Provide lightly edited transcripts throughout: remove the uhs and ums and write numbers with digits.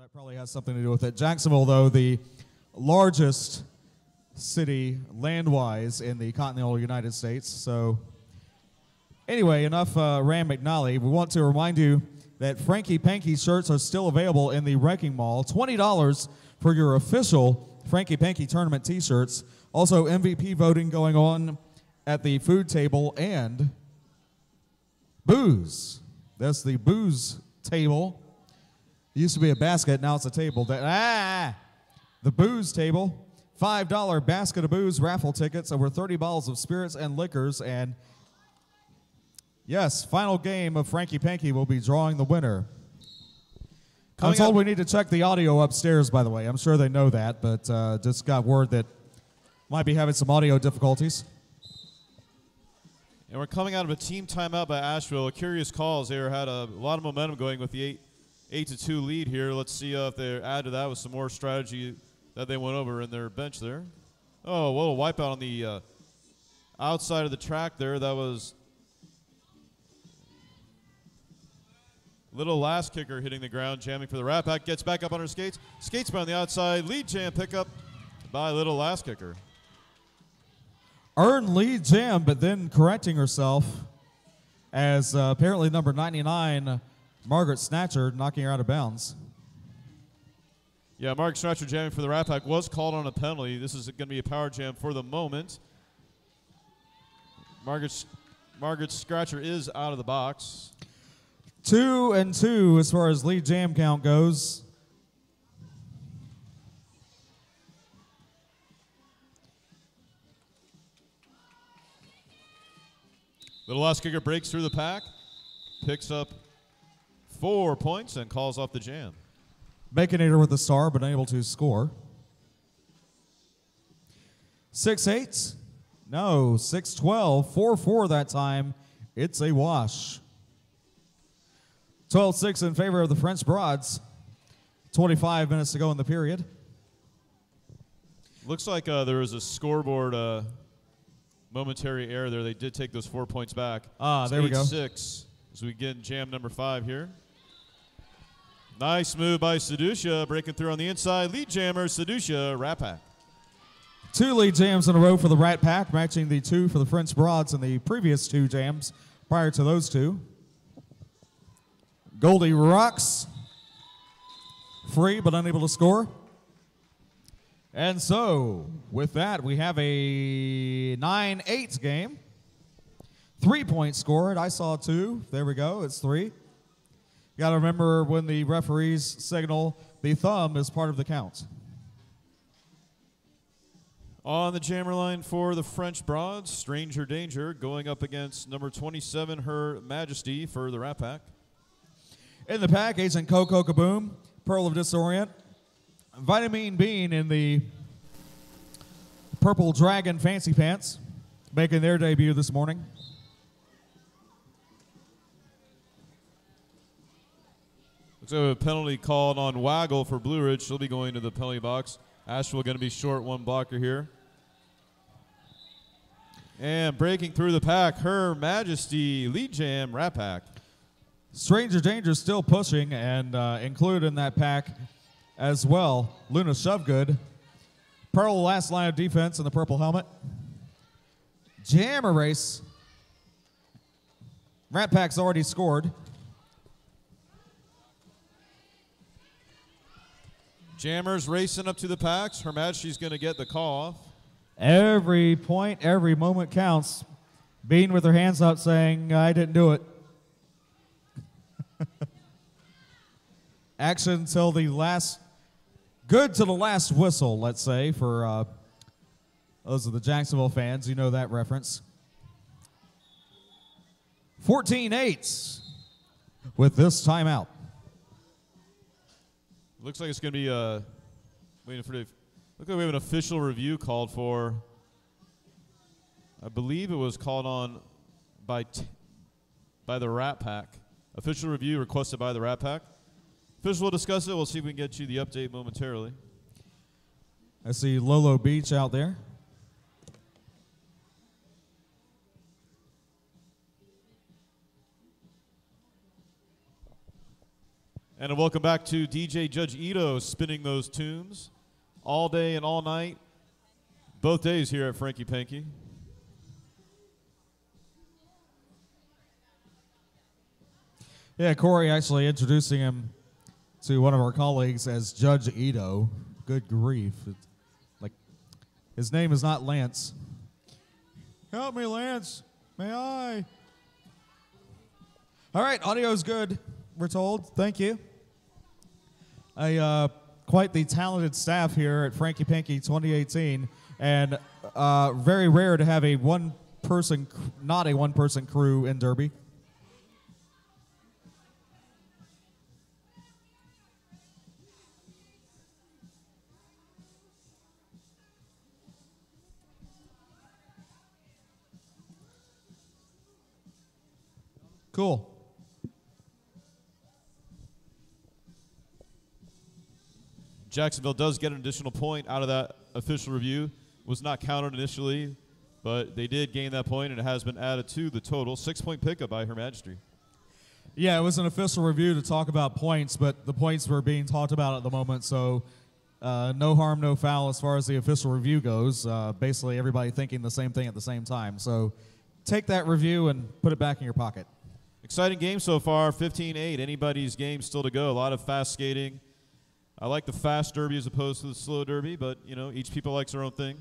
that probably has something to do with it. Jacksonville, though, the largest city land-wise in the continental United States. So anyway, enough Rand McNally. We want to remind you that Franky Panky shirts are still available in the Wrecking Mall. $20 for your official Franky Panky tournament t-shirts. Also MVP voting going on at the food table and booze. That's the booze table. It used to be a basket, now it's a table. The booze table. $5 basket of booze, raffle tickets, over 30 bottles of spirits and liquors, and yes, final game of Franky Panky will be drawing the winner. I'm told we need to check the audio upstairs, by the way. I'm sure they know that, but just got word that might be having some audio difficulties. And we're coming out of a team timeout by Asheville. A curious calls here had a lot of momentum going with the 8-2 lead here. Let's see if they add to that with some more strategy that they went over in their bench there. Oh, what a wipeout on the outside of the track there. That was little last kicker hitting the ground, jamming for the Rat Pack. Gets back up on her skates. Skates by on the outside. Lead jam pickup by little last kicker. Earned lead jam, but then correcting herself as apparently number 99, Margaret Snatcher, knocking her out of bounds. Yeah, Margaret Snatcher jamming for the Rat Pack was called on a penalty. This is going to be a power jam for the moment. Margaret Scratcher is out of the box. 2-2 as far as lead jam count goes. Little last kicker breaks through the pack, picks up 4 points, and calls off the jam. Baconator with a star, but unable to score. 6-8. No, 6-12. 4-4 that time. It's a wash. 12-6 in favor of the French Broads. 25 minutes to go in the period. Looks like there was a scoreboard momentary error there. They did take those 4 points back. There we go. 8-6 as we get jam number 5 here. Nice move by Sedusha, breaking through on the inside. Lead jammer, Sedusha, Rat Pack. 2 lead jams in a row for the Rat Pack, matching the 2 for the French Broads in the previous 2 jams prior to those 2. Goldie rocks. Free but unable to score. And so, with that, we have a 9-8 game. 3 points scored. I saw 2. There we go. It's 3. You got to remember when the referees signal, the thumb is part of the count. On the jammer line for the French Broads, Stranger Danger going up against number 27, Her Majesty, for the Rat Pack. In the pack, Agent Coco Kaboom, Pearl of Disorient, Vitamin Bean in the Purple Dragon Fancy Pants, making their debut this morning. Looks like a penalty called on Waggle for Blue Ridge. She'll be going to the penalty box. Asheville going to be short 1 blocker here. And breaking through the pack, Her Majesty, lead jam, Rat Pack. Stranger Danger still pushing, and included in that pack as well, Luna Shovegood. Pearl, last line of defense in the purple helmet. Jam erase. Rat Pack's already scored. Jammers racing up to the packs. Her Majesty's going to get the call off. Every point, every moment counts. Bean with her hands up saying, I didn't do it. Action till the last, good to the last whistle, let's say, for those of the Jacksonville fans. You know that reference. 14-8 with this timeout. Looks like it's going to be waiting for. Look like we have an official review called for. I believe it was called on by the Rat Pack. Official review requested by the Rat Pack. Official will discuss it. We'll see if we can get you the update momentarily. I see Lolo Beach out there. And a welcome back to DJ Judge Ito spinning those tunes all day and all night, both days here at Franky Panky. Yeah, Corey actually introducing him to one of our colleagues as Judge Ito. Good grief. Like, his name is not Lance. Help me, Lance. May I? All right, audio's good, we're told. Thank you. Quite the talented staff here at Franky Panky 2018, and very rare to have a one-person, not a one-person crew in Derby. Cool. Jacksonville does get an additional point out of that official review. Was not counted initially, but they did gain that point, and it has been added to the total. 6-point pickup by Her Majesty. Yeah, it was an official review to talk about points, but the points were being talked about at the moment, so no harm, no foul as far as the official review goes. Basically, everybody thinking the same thing at the same time. So take that review and put it back in your pocket. Exciting game so far, 15-8. Anybody's game still to go. A lot of fast skating. I like the fast derby as opposed to the slow derby, but, you know, each people likes their own thing.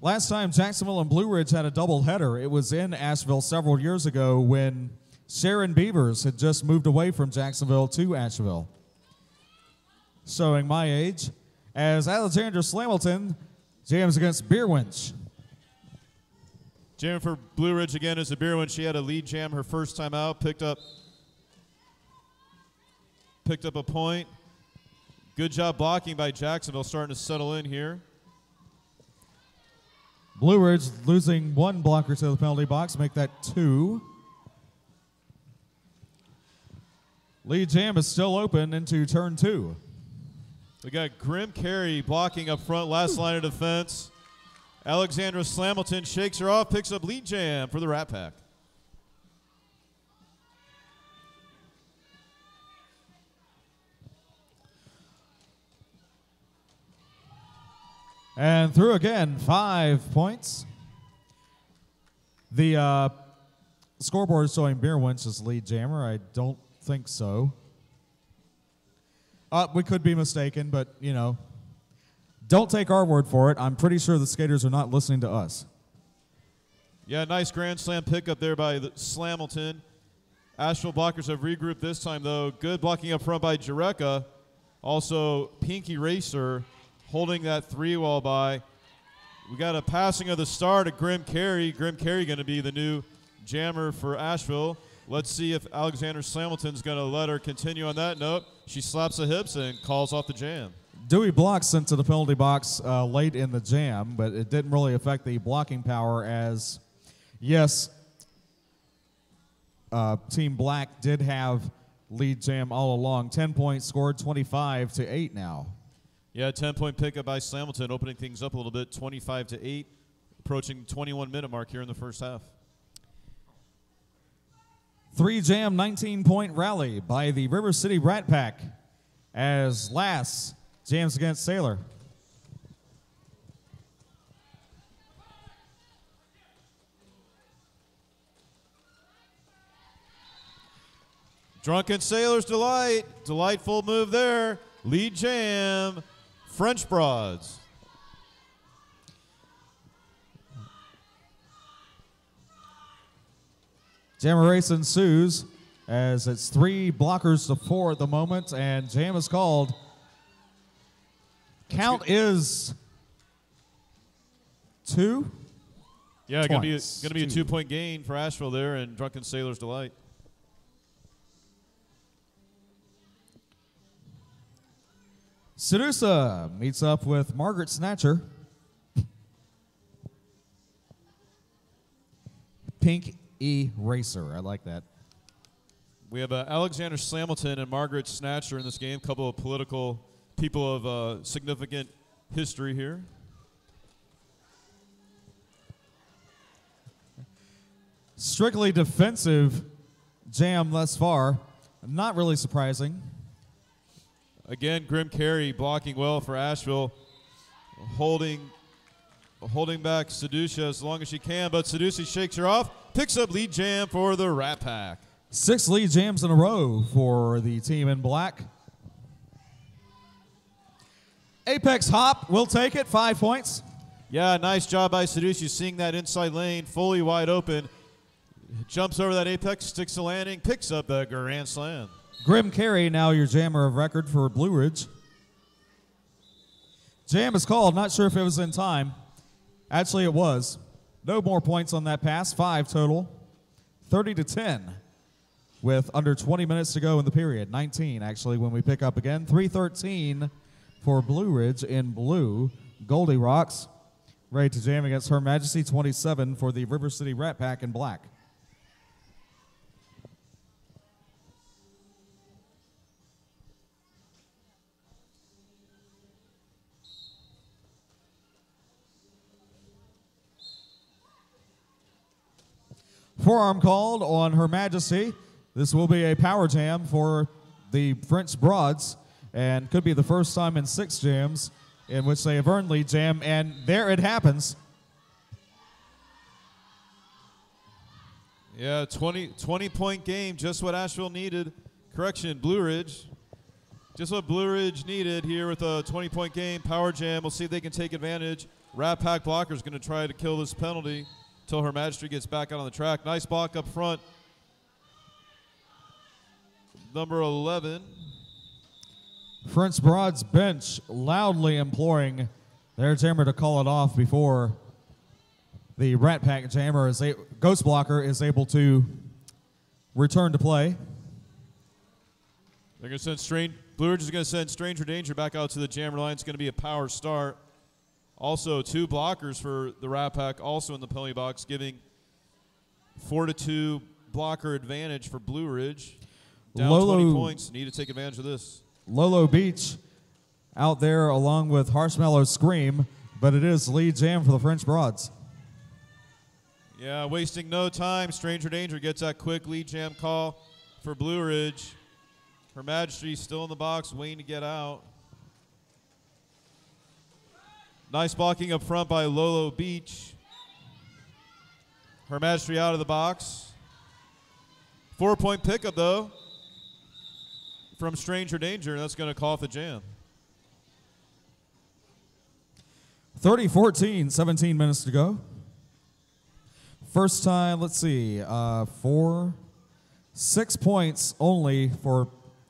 Last time Jacksonville and Blue Ridge had a doubleheader, it was in Asheville several years ago when Sharon Beavers had just moved away from Jacksonville to Asheville. Showing my age, as Alexandra Slamilton jams against Beer Winch. Jamming for Blue Ridge again is a Beer Winch. She had a lead jam her first time out, picked up a point. Good job blocking by Jacksonville, starting to settle in here. Blue Ridge losing one blocker to the penalty box, make that 2. Lead jam is still open into turn 2. We got Grim Carey blocking up front, last line of defense. Alexandra Slamilton shakes her off, picks up lead jam for the Rat Pack. And through again, 5 points. The scoreboard is showing Beer Winch as lead jammer. I don't think so. We could be mistaken, but, you know, don't take our word for it. I'm pretty sure the skaters are not listening to us. Yeah, nice Grand Slam pickup there by the Slamilton. Asheville blockers have regrouped this time, though. Good blocking up front by Jureka. Also, Pinky Racer holding that 3-wall by. We got a passing of the star to Grim Carey. Grim Carey going to be the new jammer for Asheville. Let's see if Alexander Slamilton's going to let her continue on that note. She slaps the hips and calls off the jam. Dewey Block sent to the penalty box late in the jam, but it didn't really affect the blocking power as, yes, Team Black did have lead jam all along. 10 points scored, 25-8 now. Yeah, 10-point pickup by Slamilton, opening things up a little bit, 25-8, approaching 21-minute mark here in the first half. 3-jam, 19-point rally by the River City Rat Pack as Lass jams against Sailor. Drunken Sailor's Delight, delightful move there. Lead jam, French Broads. Jammer race ensues as it's 3 blockers to 4 at the moment, and jam is called. Count is 2. Yeah, going to be a 2-point gain for Asheville there, and Drunken Sailor's Delight. Sedusa meets up with Margaret Snatcher. Pink E Racer. I like that. We have Alexander Slamilton and Margaret Snatcher in this game. A couple of political people of significant history here. Strictly defensive jam thus far. Not really surprising. Again, Grim Carey blocking well for Asheville, holding back Seducia as long as she can, but Seducia shakes her off, picks up lead jam for the Rat Pack. 6 lead jams in a row for the team in black. Apex Hop will take it, 5 points. Yeah, nice job by Seducia, seeing that inside lane fully wide open. Jumps over that apex, sticks the landing, picks up the Grand Slam. Grim Carey, now your jammer of record for Blue Ridge. Jam is called, not sure if it was in time. Actually, it was. No more points on that pass, 5 total. 30-10 with under 20 minutes to go in the period. 19, actually, when we pick up again. 3:13 for Blue Ridge in blue. Goldie Rocks ready to jam against Her Majesty. 27 for the River City Rat Pack in black. Forearm called on Her Majesty. This will be a power jam for the French Broads and could be the first time in 6 jams in which they have earned lead jam, and there it happens. Yeah, 20-point game, just what Asheville needed. Correction, Blue Ridge. Just what Blue Ridge needed here with a 20-point game, power jam. We'll see if they can take advantage. Rat Pack blocker is going to try to kill this penalty until Her Majesty gets back out on the track. Nice block up front. Number 11. French Broad's bench loudly imploring their jammer to call it off before the Rat Pack jammer, Ghost Blocker, is able to return to play. They're going to send Blue Ridge is going to send Stranger Danger back out to the jammer line. It's going to be a power start. Also, 2 blockers for the Rat Pack, also in the penalty box, giving 4-2 blocker advantage for Blue Ridge. Down 20 points, need to take advantage of this. Lolo Beach out there along with Harshmallow Scream, but it is lead jam for the French Broads. Yeah, wasting no time. Stranger Danger gets that quick lead jam call for Blue Ridge. Her Majesty still in the box, waiting to get out. Nice blocking up front by Lolo Beach. Her Majesty out of the box. 4-point pickup, though, from Stranger Danger, and that's going to call off the jam. 30-14, 17 minutes to go. First time, let's see, 6 points only for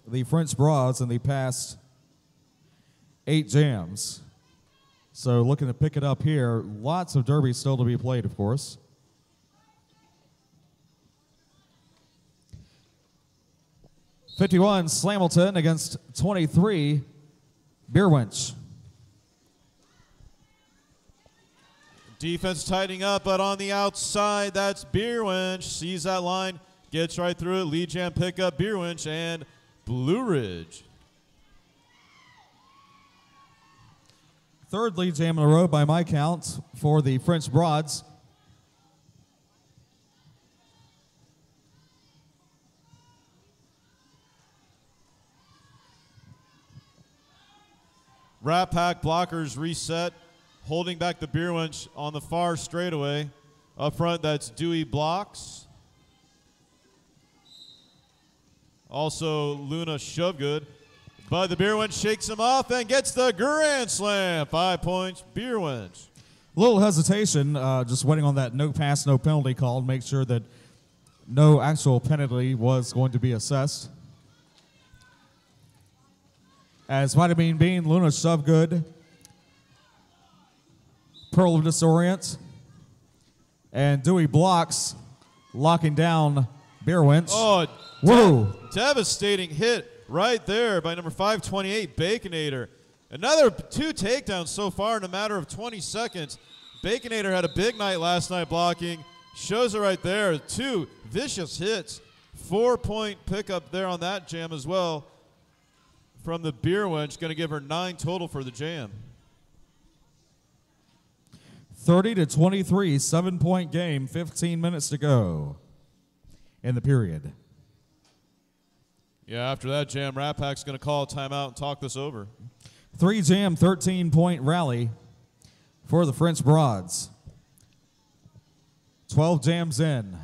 the French Broads in the past 8 jams. So looking to pick it up here. Lots of derby still to be played, of course. (51) Slamilton against 23 Beerwinch. Defense tightening up, but on the outside, that's Beerwinch. Sees that line, gets right through it. Lead jam pickup, Beerwinch and Blue Ridge. Third lead jam in a row by my count for the French Broads. Rat Pack blockers reset, holding back the Beerwinch on the far straightaway. Up front, that's Dewey Blocks. Also, Luna Shovegood. But the Beerwinch shakes him off and gets the Grand Slam. 5 points, Beerwinch. A little hesitation, just waiting on that no pass, no penalty call to make sure that no actual penalty was going to be assessed. As Vitamin Bean, Luna Shovegood, Pearl of Disorient, and Dewey Blocks locking down Beerwinch. Oh, whoa! Devastating hit right there by number 528, Baconator. Another 2 takedowns so far in a matter of 20 seconds. Baconator had a big night last night blocking. Shows it right there. 2 vicious hits. 4-point pickup there on that jam as well from the Beerwinch. Going to give her 9 total for the jam. 30-23, 7-point game, 15 minutes to go. in the period. Yeah, after that jam, Rat Pack's going to call a timeout and talk this over. 3-jam, 13-point rally for the French Broads. 12 jams in.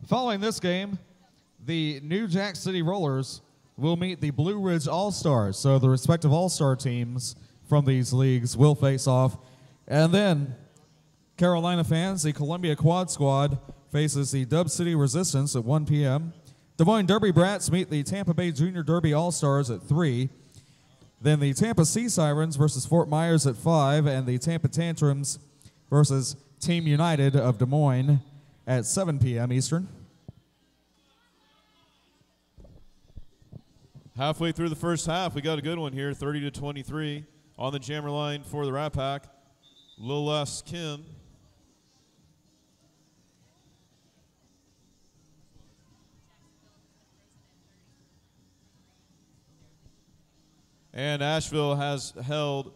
Following this game, the New Jack City Rollers will meet the Blue Ridge All-Stars. So the respective All-Star teams from these leagues will face off. And then, Carolina fans, the Columbia Quad Squad faces the Dub City Resistance at 1 p.m. Des Moines Derby Brats meet the Tampa Bay Junior Derby All-Stars at 3. Then the Tampa Sea Sirens versus Fort Myers at 5. And the Tampa Tantrums versus Team United of Des Moines at 7 p.m. Eastern. Halfway through the first half, we got a good one here, 30-23 on the jammer line for the Rat Pack. Lil Les Kim. And Asheville has held,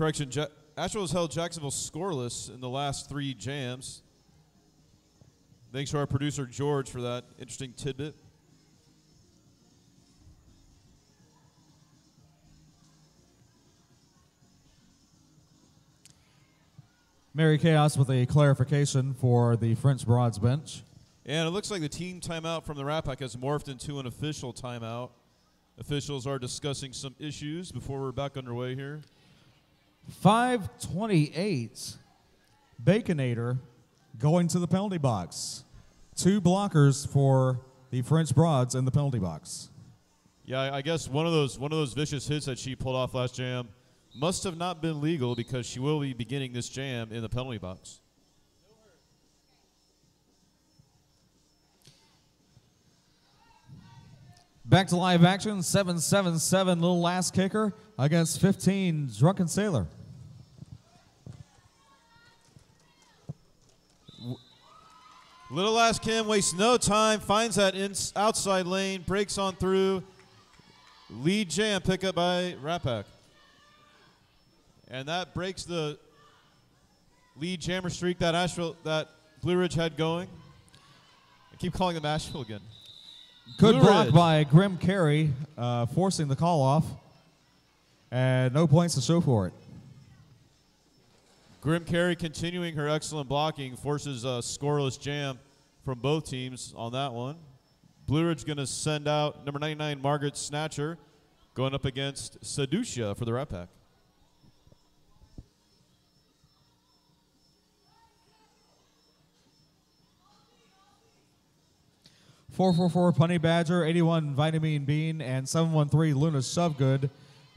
Asheville has held Jacksonville scoreless in the last 3 jams. Thanks to our producer, George, for that interesting tidbit. Mary Chaos with a clarification for the French Broads bench. And it looks like the team timeout from the Rat Pack has morphed into an official timeout. Officials are discussing some issues before we're back underway here. 5:28, Baconator going to the penalty box. 2 blockers for the French Broads in the penalty box. Yeah, I guess one of those vicious hits that she pulled off last jam must have not been legal because she will be beginning this jam in the penalty box. Back to live action, 7-7-7 Little Last Kicker against 15 Drunken Sailor. Little Last Kim wastes no time, finds that outside lane, breaks on through. Lead jam pickup by Rat Pack. And that breaks the lead jammer streak that Blue Ridge had going. I keep calling them Asheville again. Good Blue block Ridge by Grim Carey, forcing the call off. And no points to show for it. Grim Carey continuing her excellent blocking, forces a scoreless jam from both teams on that one. Blue Ridge going to send out number 99, Margaret Snatcher, going up against Seducia for the Rat Pack. 444 Punny Badger, 81 Vitamin Bean, and 713 Luna Shovegood,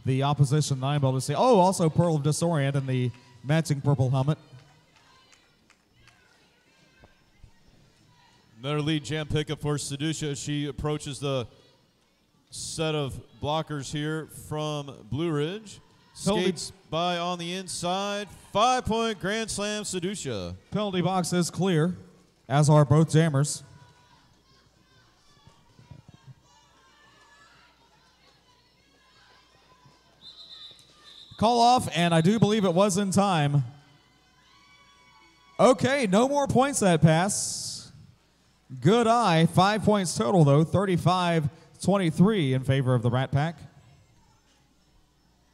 the opposition 9-ball to see. Oh, also Pearl of Disorient and the matching purple helmet. Another lead jam pickup for Seducia. She approaches the set of blockers here from Blue Ridge. Skates by on the inside. 5-point grand slam, Seducia. Penalty box is clear, as are both jammers. Call off, and I do believe it was in time. Okay, no more points that pass. Good eye. 5 points total, though. 35-23 in favor of the Rat Pack.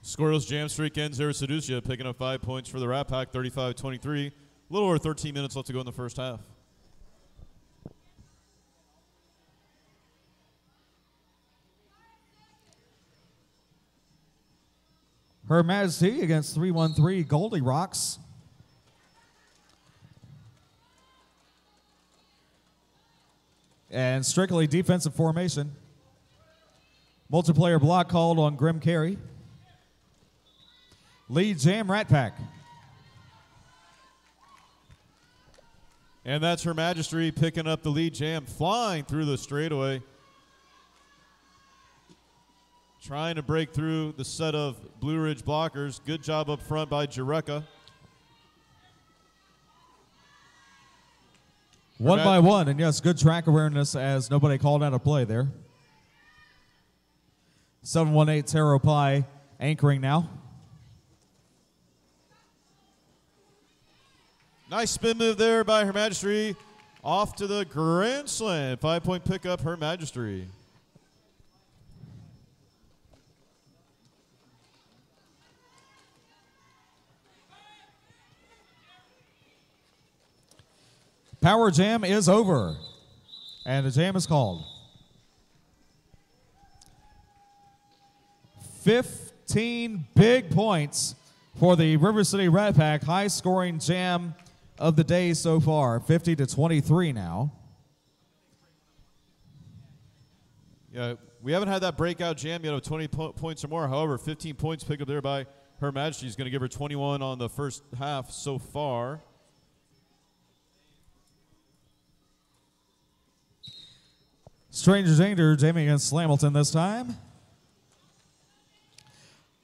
Scoreless jam streak ends there. Seducia picking up 5 points for the Rat Pack. 35-23. A little over 13 minutes left to go in the first half. Her Majesty against 313 Goldie Rocks. And strictly defensive formation. Multiplayer block called on Grim Carey. Lead jam Rat Pack. And that's Her Majesty picking up the lead jam, flying through the straightaway. Trying to break through the set of Blue Ridge blockers. Good job up front by Jureka. One by one, and yes, good track awareness as nobody called out a play there. 718 Taro Pie anchoring now. Nice spin move there by Her Majesty. Off to the Grand Slam. 5-point pickup, Her Majesty. Power Jam is over, and the jam is called. 15 big points for the River City Rat Pack, high-scoring jam of the day so far, 50-23 now. Yeah, we haven't had that breakout jam yet of 20 points or more. However, 15 points picked up there by Her Majesty is going to give her 21 on the first half so far. Stranger Danger jamming against Slamilton this time.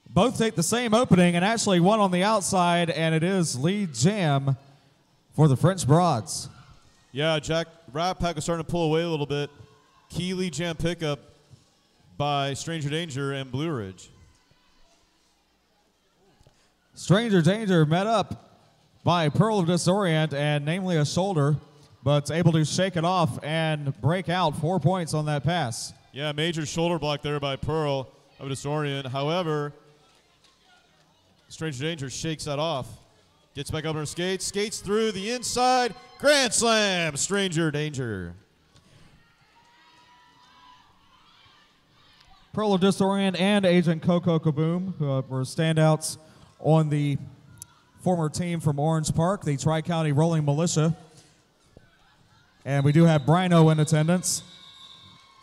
Both take the same opening, and actually one on the outside, and it is lead jam for the French Broads. Yeah, Jack, Rat Pack is starting to pull away a little bit. Key lead jam pickup by Stranger Danger and Blue Ridge. Stranger Danger met up by Pearl of Disorient, and namely a shoulder, but able to shake it off and break out 4 points on that pass. Yeah, major shoulder block there by Pearl of Disorient. However, Stranger Danger shakes that off. Gets back up on her skates, skates through the inside. Grand Slam, Stranger Danger. Pearl of Disorient and Agent Coco Kaboom, who were standouts on the former team from Orange Park, the Tri-County Rolling Militia. And we do have Brino in attendance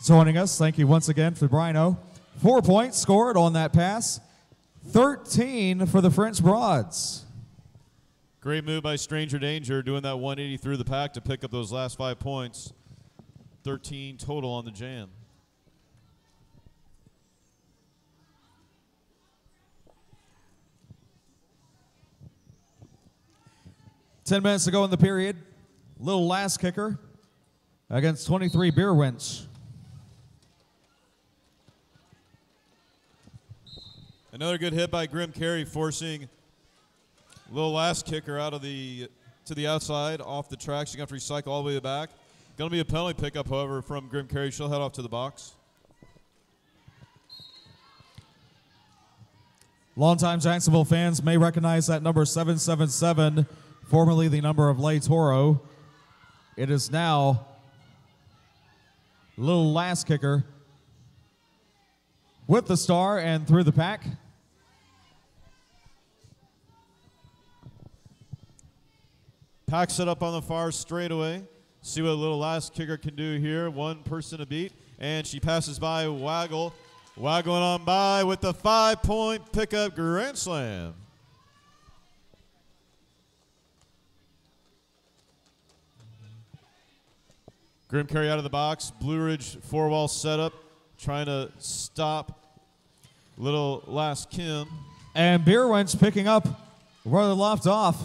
joining us. Thank you once again for Brino. 4 points scored on that pass. 13 for the French Broads. Great move by Stranger Danger, doing that 180 through the pack to pick up those last 5 points. 13 total on the jam. Ten minutes to go in the period. Little last kicker against 23 Beer Wench. Another good hit by Grim Carey, forcing Little last kicker out of to the outside, off the track. She's going to have to recycle all the way back. Going to be a penalty pickup, however, from Grim Carey. She'll head off to the box. Longtime Jacksonville fans may recognize that number 777, formerly the number of Le Toro. It is now Little Last Kicker with the star and through the pack. Pack set up on the far straightaway. See what Little Last Kicker can do here. One person to beat, and she passes by Waggle. Waggling on by with the 5-point pickup grand slam. Grim Carey out of the box. Blue Ridge four-wall setup, trying to stop Little Last Kim. And Beer Wench picking up where they left off,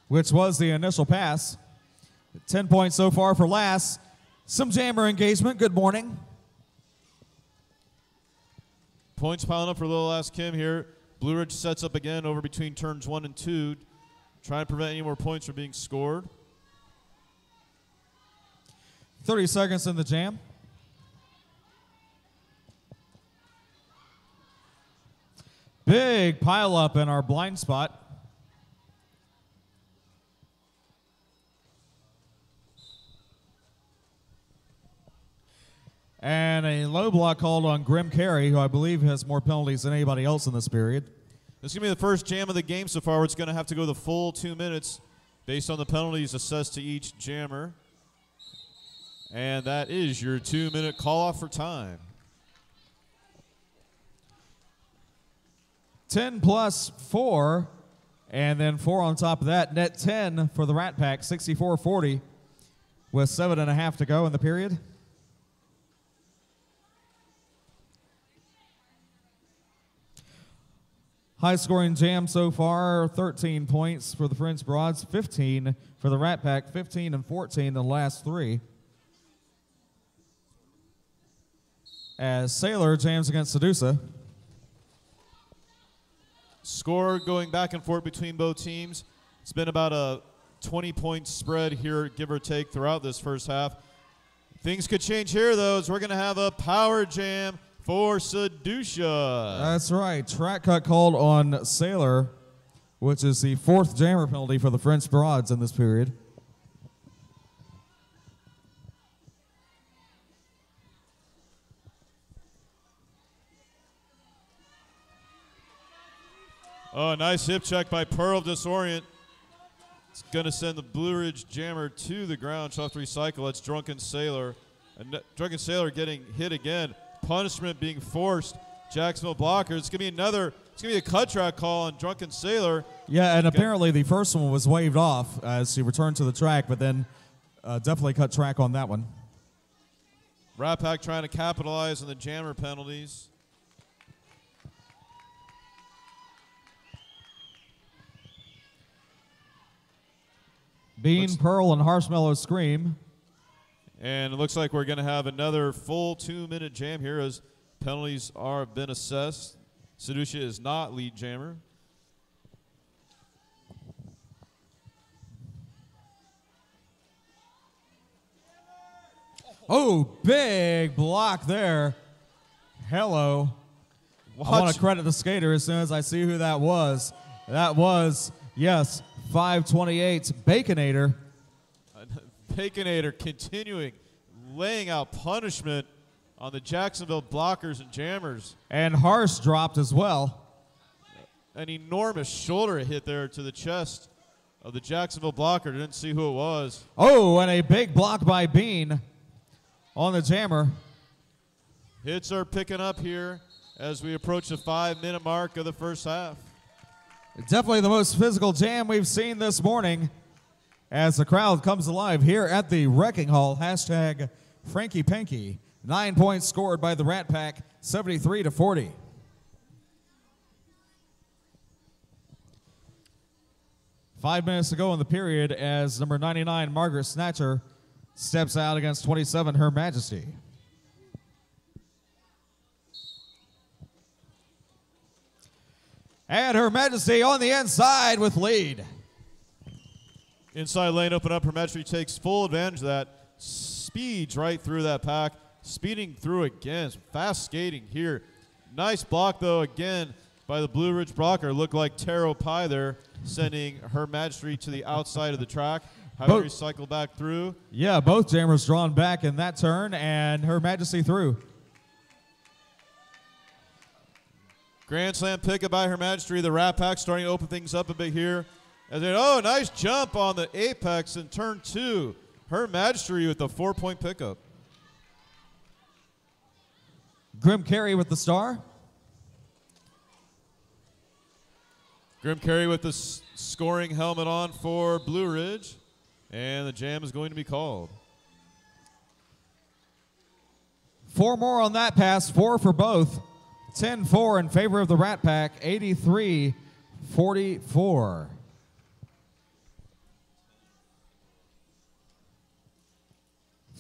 which was the initial pass. 10 points so far for Lass. Some jammer engagement. Good morning. Points piling up for Little Last Kim here. Blue Ridge sets up again over between turns 1 and 2, trying to prevent any more points from being scored. 30 seconds in the jam. Big pile up in our blind spot. And a low block called on Grim Carey, who I believe has more penalties than anybody else in this period. This is going to be the first jam of the game so far where it's going to have to go the full 2 minutes based on the penalties assessed to each jammer. And that is your 2-minute call-off for time. 10 plus 4, and then 4 on top of that. Net 10 for the Rat Pack, 64-40, with 7.5 to go in the period. High-scoring jam so far, 13 points for the French Broads, 15 for the Rat Pack, 15 and 14 in the last 3. as Sailor jams against Sedusa. Score going back and forth between both teams. It's been about a 20-point spread here, give or take, throughout this first half. Things could change here, though, as we're going to have a power jam for Sedusa. That's right. Track cut called on Sailor, which is the 4th jammer penalty for the French Broads in this period. Oh, nice hip check by Pearl Disorient. It's going to send the Blue Ridge Jammer to the ground. She'll have to recycle. That's Drunken Sailor. And Drunken Sailor getting hit again. Punishment being forced. Jacksonville blocker. It's going to be a cut track call on Drunken Sailor. Yeah, and apparently the first one was waved off as she returned to the track, but then definitely cut track on that one. Rat Pack trying to capitalize on the jammer penalties. Bean, Pearl, and Marshmallow Scream. And it looks like we're going to have another full 2-minute jam here as penalties are been assessed. Sedusa is not lead jammer. Oh, big block there. Hello. I want to credit the skater as soon as I see who that was. That was, yes, 528 Baconator. Baconator continuing, laying out punishment on the Jacksonville blockers and jammers. And Harsh dropped as well. An enormous shoulder hit there to the chest of the Jacksonville blocker. Didn't see who it was. Oh, and a big block by Bean on the jammer. Hits are picking up here as we approach the 5-minute mark of the first half. Definitely the most physical jam we've seen this morning as the crowd comes alive here at the Wrecking Hall. Hashtag Franky Panky. 9 points scored by the Rat Pack, 73-40. Five minutes to go in the period as number 99, Margaret Snatcher, steps out against 27, Her Majesty. And Her Majesty on the inside with lead. Inside lane open up. Her Majesty takes full advantage of that. Speeds right through that pack. Speeding through again. Fast skating here. Nice block, though, again, by the Blue Ridge blocker. Looked like taro pie there, sending Her Majesty to the outside of the track. Having to recycle back through. Yeah, both jammers drawn back in that turn, and Her Majesty through. Grand Slam pickup by Her Majesty. The Rat Pack starting to open things up a bit here. Oh, nice jump on the apex in turn 2. Her Majesty with the 4-point pickup. Grim Carey with the star. Grim Carey with the scoring helmet on for Blue Ridge. And the jam is going to be called. 4 more on that pass, 4 for both. 10-4 in favor of the Rat Pack, 83-44.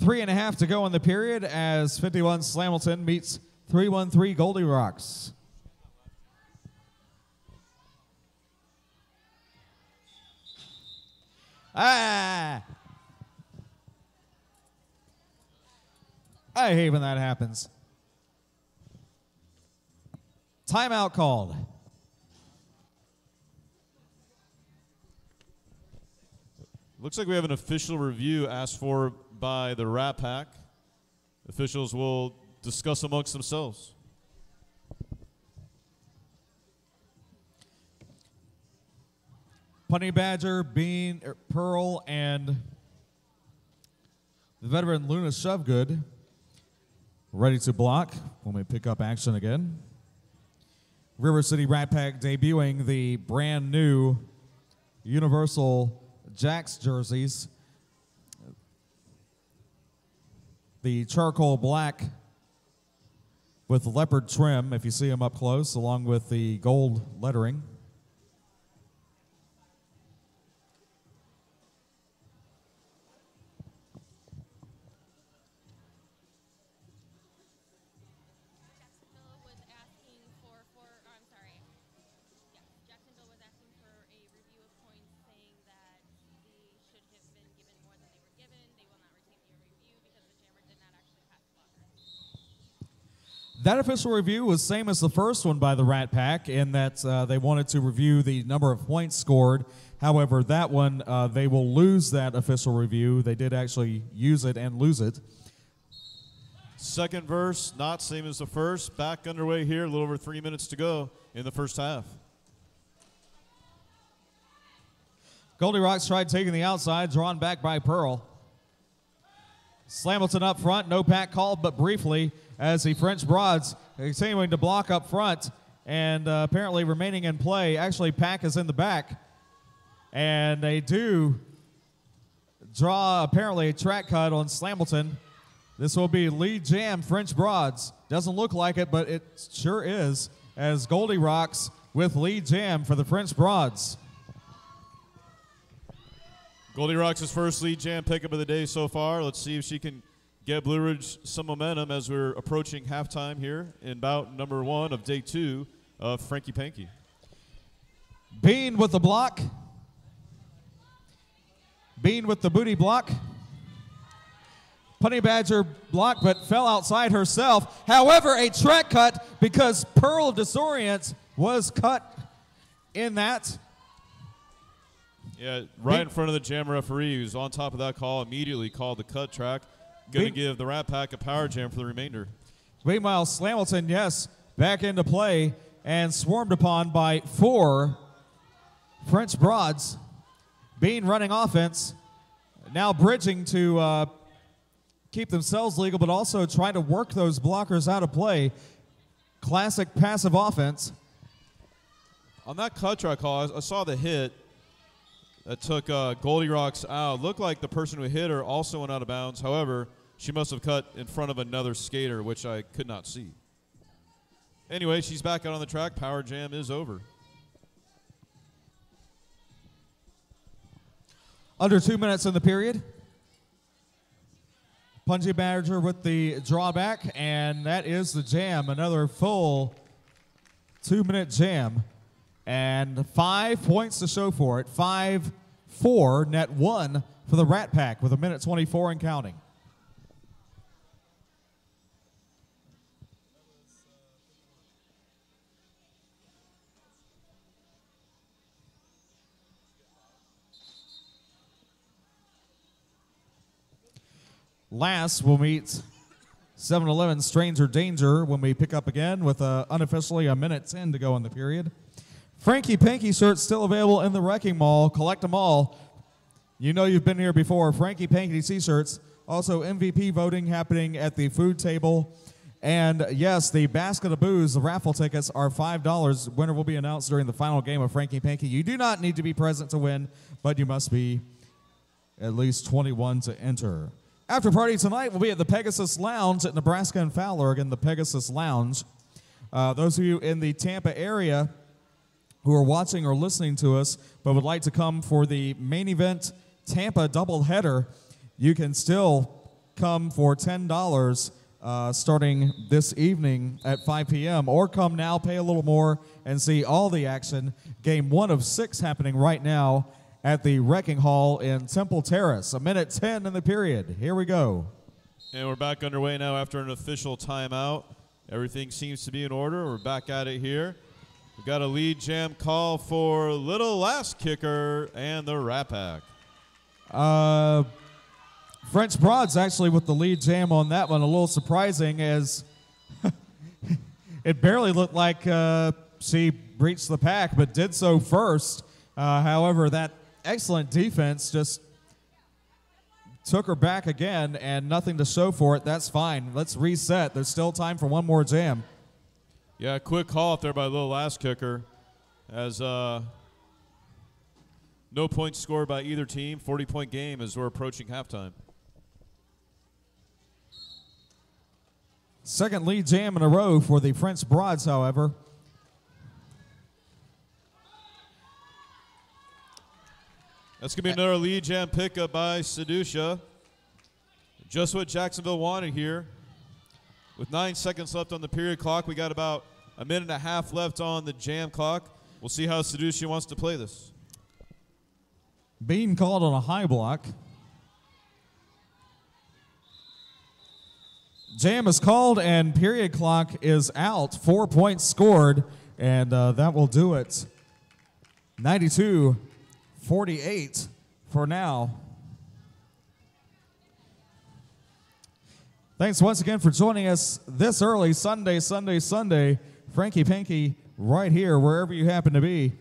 3.5 to go in the period as 51 Slamilton meets 313 Goldie Rocks. I hate when that happens. Timeout called. Looks like we have an official review asked for by the Rat Pack. Officials will discuss amongst themselves. Honey Badger, Bean, Pearl, and the veteran Luna Shovegood ready to block when we pick up action again. River City Rat Pack debuting the brand new Universal Jacks jerseys. The charcoal black with leopard trim, if you see them up close, along with the gold lettering. That official review was same as the first one by the Rat Pack in that they wanted to review the number of points scored. However, that one, they will lose that official review. They did actually use it and lose it. Second verse, not same as the first. Back underway here, a little over 3 minutes to go in the first half. Goldie Rocks tried taking the outside, drawn back by Pearl. Slamilton up front, no pack called but briefly as the French Broads continuing to block up front and apparently remaining in play. Actually, pack is in the back. And they do draw apparently a track cut on Slamilton. This will be lead jam French Broads. Doesn't look like it, but it sure is, as Goldie Rocks with lead jam for the French Broads. Goldie Rocks' first lead jam pickup of the day so far. Let's see if she can get Blue Ridge some momentum as we're approaching halftime here in bout number 1 of day 2 of Franky Panky. Bean with the block. Bean with the booty block. Honey Badger blocked but fell outside herself. However, a track cut because Pearl Disorient was cut in that. Yeah, right in front of the jam referee who's on top of that call, immediately called the cut track. Going to give the Rat Pack a power jam for the remainder. Meanwhile, Slamilton, yes, back into play and swarmed upon by 4 French Broads. Bean running offense, now bridging to keep themselves legal, but also trying to work those blockers out of play. Classic passive offense. On that cut track call, I saw the hit that took Goldie Rocks out. Looked like the person who hit her also went out of bounds. However, she must have cut in front of another skater, which I could not see. Anyway, she's back out on the track. Power jam is over. Under 2 minutes in the period. Punji Badger with the drawback, and that is the jam. Another full 2-minute jam. And 5 points to show for it. 5-4, net 1 for the Rat Pack with 1:24 and counting. Last, we'll meet 7-Eleven Stranger Danger when we pick up again with unofficially 1:10 to go in the period. Franky Panky shirts still available in the Wrecking Mall. Collect them all. You know you've been here before. Franky Panky t-shirts. Also MVP voting happening at the food table. And yes, the basket of booze, the raffle tickets are $5. Winner will be announced during the final game of Franky Panky. You do not need to be present to win, but you must be at least 21 to enter. After party tonight will be at the Pegasus Lounge at Nebraska and Fowler. Again, the Pegasus Lounge. Those of you in the Tampa area who are watching or listening to us but would like to come for the main event Tampa doubleheader, you can still come for $10 starting this evening at 5 p.m. or come now, pay a little more, and see all the action. Game 1 of 6 happening right now at the Wrecking Hall in Temple Terrace. 1:10 in the period. Here we go. And we're back underway now after an official timeout. Everything seems to be in order. We're back at it here. We've got a lead jam call for Little Last Kicker and the Rat Pack. French Broads actually with the lead jam on that one. A little surprising as it barely looked like she breached the pack, but did so first. However, that excellent defense just took her back again, and nothing to show for it. That's fine. Let's reset. There's still time for one more jam. Yeah, quick call up there by Little Last Kicker as no points scored by either team. 40-point game as we're approaching halftime. Second lead jam in a row for the French Broads, however. That's going to be another lead jam pickup by Seducia. Just what Jacksonville wanted here. With 9 seconds left on the period clock, we got about a minute and a half left on the jam clock. We'll see how Seducia wants to play this. Bean called on a high block. Jam is called and period clock is out. 4 points scored, and that will do it. 92-48 for now. Thanks once again for joining us this early, Sunday. Franky Panky right here, wherever you happen to be.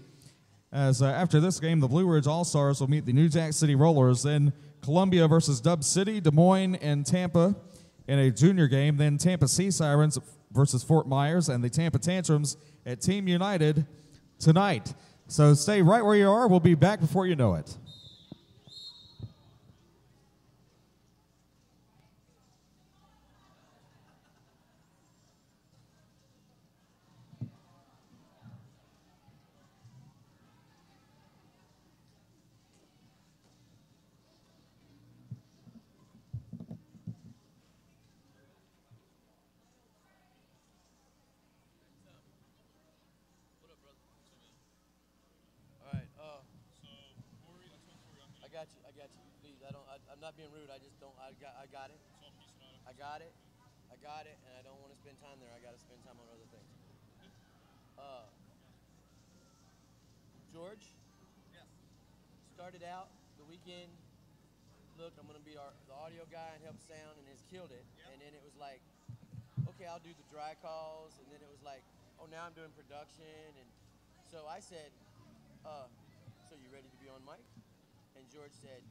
As after this game, the Blue Ridge All-Stars will meet the New Jack City Rollers. Then Columbia versus Dub City, Des Moines and Tampa in a junior game. Then Tampa Sea Sirens versus Fort Myers and the Tampa Tantrums at Team United tonight. So stay right where you are. We'll be back before you know it. I'm not being rude. I just don't. I got it. I got it, and I don't want to spend time there. I got to spend time on other things. George. Yes. Started out the weekend. Look, I'm going to be the audio guy and help sound, and has killed it. Yep. And then it was like, okay, I'll do the dry calls, and then it was like, oh, now I'm doing production, and so I said, so you ready to be on mic? And George said,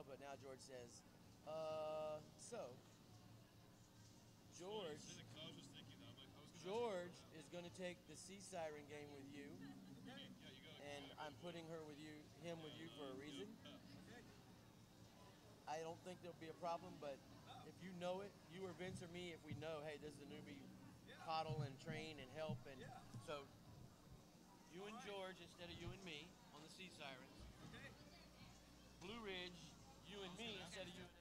but now George says, so, George is going to take the Sea Siren game with you, and I'm putting him with you for a reason. I don't think there'll be a problem, but if you know it, you or Vince or me, if we know, hey, this is a newbie, coddle and train and help, and so you and George instead of you and me on the Sea Sirens. Blue Ridge, you and me instead of you and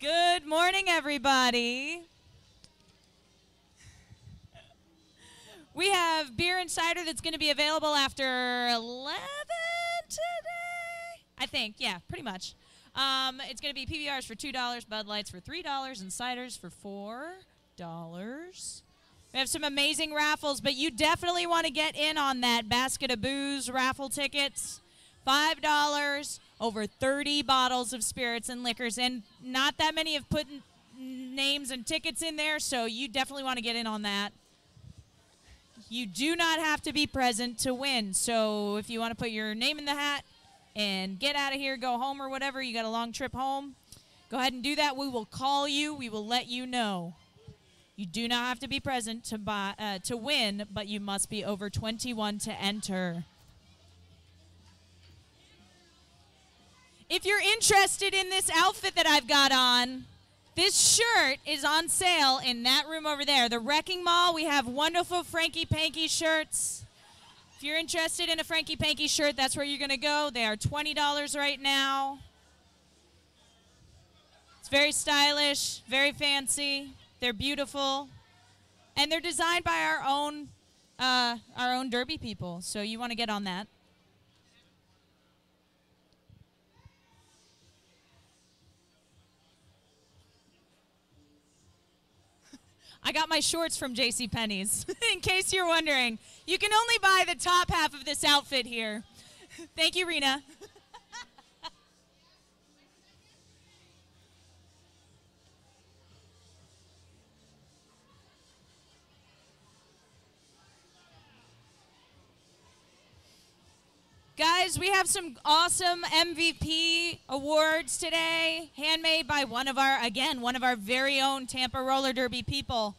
Good morning, everybody. We have beer and cider that's going to be available after 11 today. I think, yeah, pretty much. It's going to be PBRs for $2, Bud Lights for $3, and ciders for $4. We have some amazing raffles, but you definitely want to get in on that basket of booze raffle tickets. $5, over 30 bottles of spirits and liquors, and not that many have put names and tickets in there, so you definitely want to get in on that. You do not have to be present to win, so if you want to put your name in the hat and get out of here, go home or whatever, you got a long trip home, go ahead and do that. We will call you. We will let you know. You do not have to be present to win, but you must be over 21 to enter. If you're interested in this outfit that I've got on, this shirt is on sale in that room over there. The Wrecking Mall, we have wonderful Franky Panky shirts. If you're interested in a Franky Panky shirt, that's where you're going to go. They are $20 right now. It's very stylish, very fancy. They're beautiful. And they're designed by our own Derby people, so you want to get on that. I got my shorts from JCPenney's, in case you're wondering. You can only buy the top half of this outfit here. Thank you, Rena. Guys, we have some awesome MVP awards today, handmade by one of our very own Tampa Roller Derby people.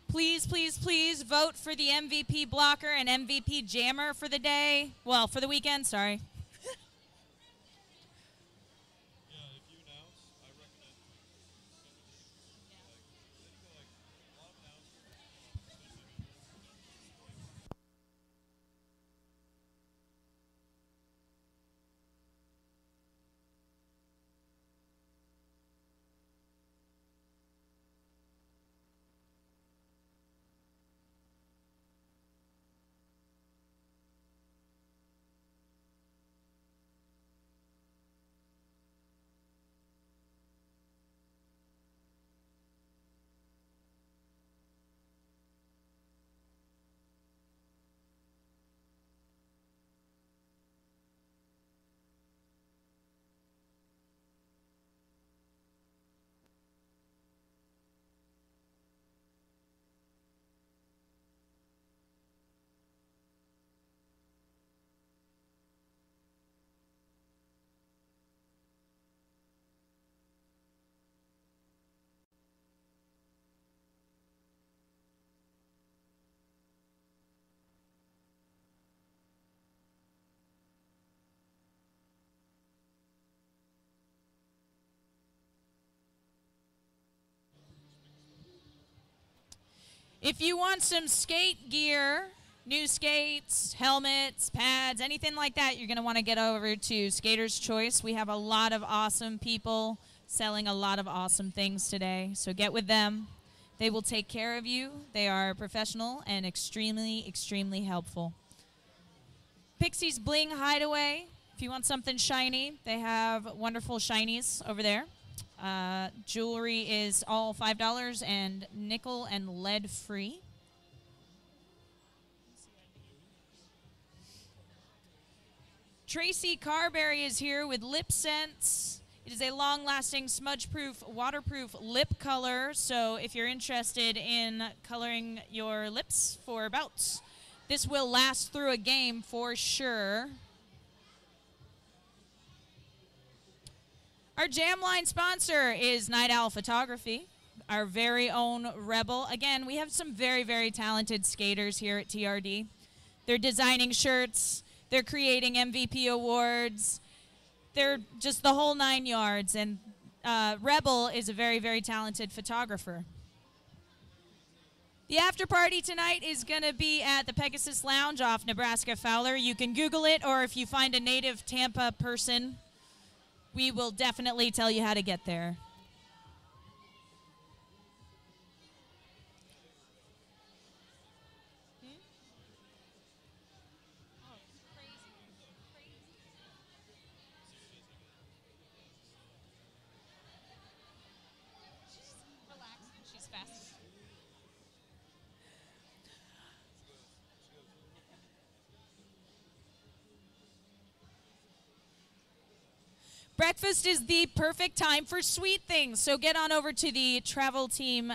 Please, please, please vote for the MVP blocker and MVP jammer for the day. Well, for the weekend, sorry. If you want some skate gear, new skates, helmets, pads, anything like that, you're going to want to get over to Skater's Choice. We have a lot of awesome people selling a lot of awesome things today, so get with them. They will take care of you. They are professional and extremely, extremely helpful. Pixie's Bling Hideaway. If you want something shiny, they have wonderful shinies over there. Jewelry is all $5 and nickel and lead free. Tracy Carberry is here with Lip Scents. It is a long-lasting, smudge-proof, waterproof lip color. So if you're interested in coloring your lips for bouts, this will last through a game for sure. Our jam line sponsor is Night Owl Photography, our very own Rebel. Again, we have some very, very talented skaters here at TRD. They're designing shirts, they're creating MVP awards, they're just the whole 9 yards, and Rebel is a very, very talented photographer. The after party tonight is going to be at the Pegasus Lounge off Nebraska Fowler. You can Google it, or if you find a native Tampa person, we will definitely tell you how to get there. She's relaxed and she's fast. Breakfast is the perfect time for sweet things, so get on over to the Travel Team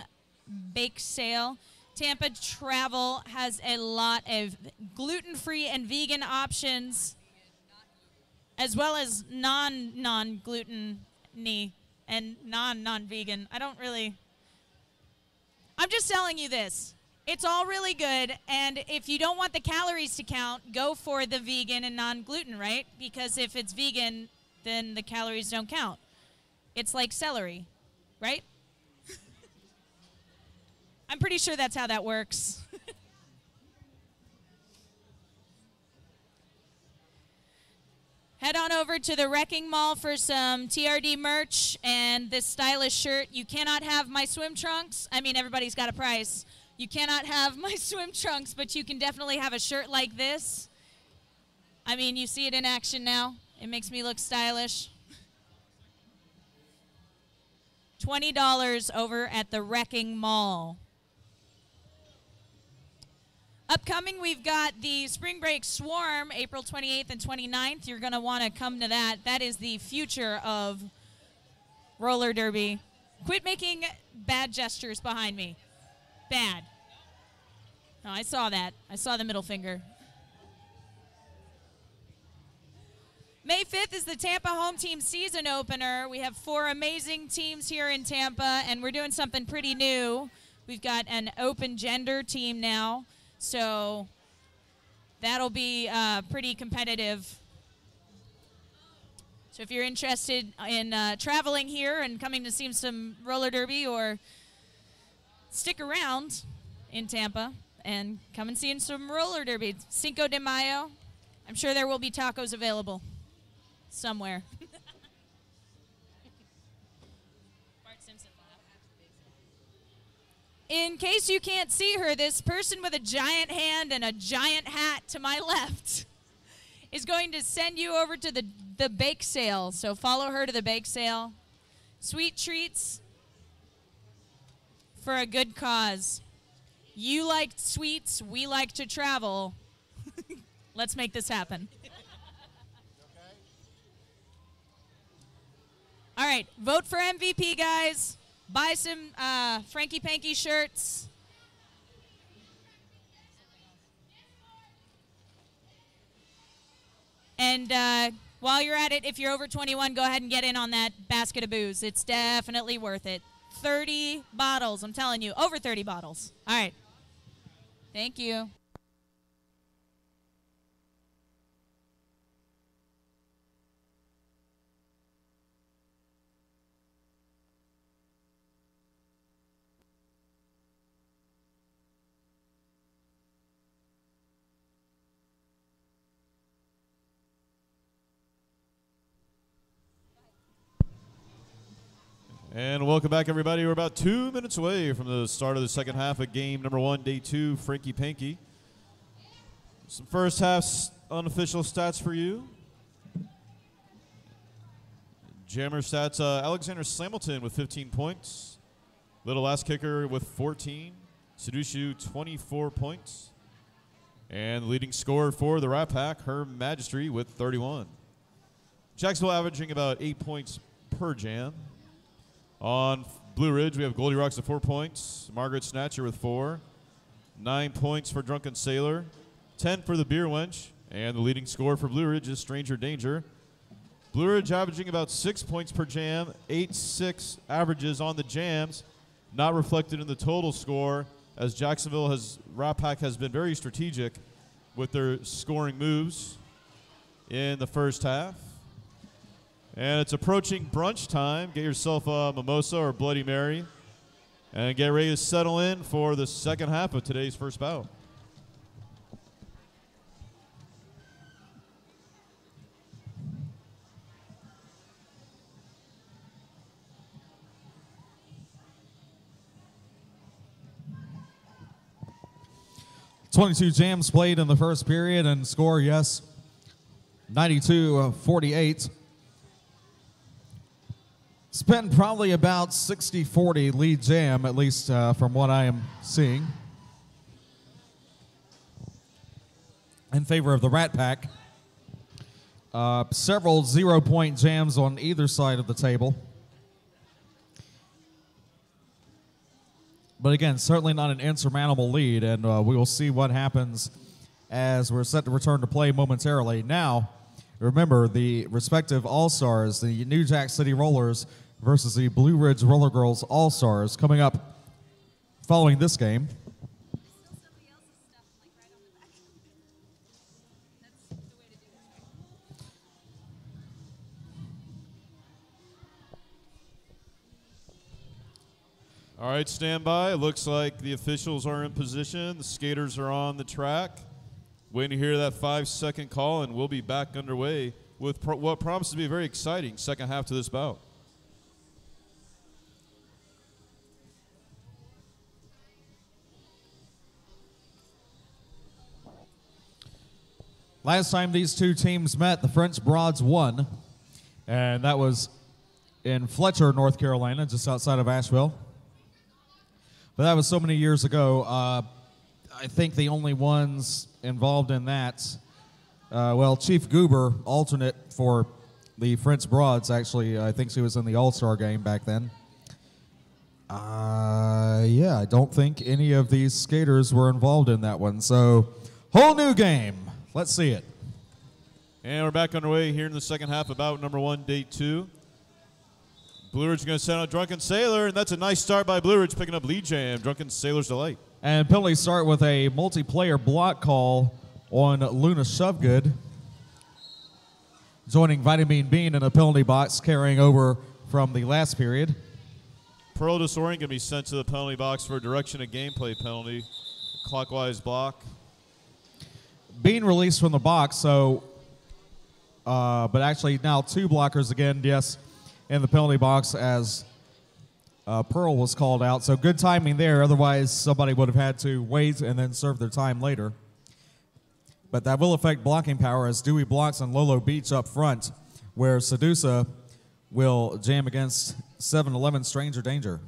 Bake Sale. Tampa Travel has a lot of gluten-free and vegan options, as well as non-gluten-y and non-vegan. I don't really I'm just telling you this. It's all really good, and if you don't want the calories to count, go for the vegan and non-gluten, right? Because if it's vegan, then the calories don't count. It's like celery, right? I'm pretty sure that's how that works. Head on over to the Wrecking Mall for some TRD merch and this stylish shirt. You cannot have my swim trunks. I mean, everybody's got a price. You cannot have my swim trunks, but you can definitely have a shirt like this. I mean, you see it in action now. It makes me look stylish. $20 over at the Wrecking Mall. Upcoming, we've got the Spring Break Swarm, April 28th and 29th. You're going to want to come to that. That is the future of roller derby. Quit making bad gestures behind me. Bad. No, I saw that. I saw the middle finger. May 5th is the Tampa home team season opener. We have 4 amazing teams here in Tampa, and we're doing something pretty new. We've got an open gender team now. So that'll be pretty competitive. So if you're interested in traveling here and coming to see some roller derby, or stick around in Tampa and come and see some roller derby. Cinco de Mayo. I'm sure there will be tacos available somewhere. In case you can't see her, this person with a giant hand and a giant hat to my left is going to send you over to the bake sale. So follow her to the bake sale. Sweet treats for a good cause. You like sweets, we like to travel. Let's make this happen. All right, vote for MVP, guys. Buy some Franky Panky shirts. And while you're at it, if you're over 21, go ahead and get in on that basket of booze. It's definitely worth it. 30 bottles, I'm telling you, over 30 bottles. All right. Thank you. And welcome back, everybody. We're about 2 minutes away from the start of the second half of game number 1, day 2, Franky Panky. Some first half unofficial stats for you. Jammer stats, Alexander Slamilton with 15 points. Little Ass Kicker with 14. Sedushu, 24 points. And the leading scorer for the Rat Pack, Her Majesty, with 31. Jacksonville averaging about 8 points per jam. On Blue Ridge, we have Goldie Rocks with 4 points. Margaret Snatcher with 4. 9 points for Drunken Sailor. 10 for the Beer Wench. And the leading scorer for Blue Ridge is Stranger Danger. Blue Ridge averaging about 6 points per jam. 8-6 averages on the jams. Not reflected in the total score, as Jacksonville Rat Pack has been very strategic with their scoring moves in the first half. And it's approaching brunch time. Get yourself a mimosa or Bloody Mary and get ready to settle in for the second half of today's first bout. .22 jams played in the first period, and score, yes, 92-48. Spent probably about 60-40 lead jam, at least from what I am seeing, in favor of the Rat Pack. Several 0-point jams on either side of the table. But again, certainly not an insurmountable lead, and we will see what happens as we're set to return to play momentarily. Now, remember the respective All-Stars, the New Jack City Rollers versus the Blue Ridge Roller Girls All-Stars, coming up following this game. All right, stand by. It looks like the officials are in position. The skaters are on the track. Waiting to hear that 5-second call, and we'll be back underway with what promises to be a very exciting second half to this bout. Last time these two teams met, the French Broads won, and that was in Fletcher, North Carolina, just outside of Asheville. But that was so many years ago. I think the only ones involved in that, well, Chief Goober, alternate for the French Broads, actually, I think she was in the All-Star game back then. Yeah, I don't think any of these skaters were involved in that one. So, whole new game. Let's see it. And we're back underway here in the second half of bout number 1, day 2. Blue Ridge going to send out Drunken Sailor, and that's a nice start by Blue Ridge, picking up lead jam. Drunken Sailor's Delight. And penalties start with a multiplayer block call on Luna Shovegood, joining Vitamin Bean in a penalty box, carrying over from the last period. Pearl Disorient going to be sent to the penalty box for a direction of gameplay penalty. Clockwise block. Bean released from the box, so, but actually now 2 blockers again, yes, in the penalty box as Pearl was called out. So good timing there, otherwise somebody would have had to wait and then serve their time later. But that will affect blocking power as Dewey blocks on Lolo Beach up front, where Sedusa will jam against 7-11 Stranger Danger.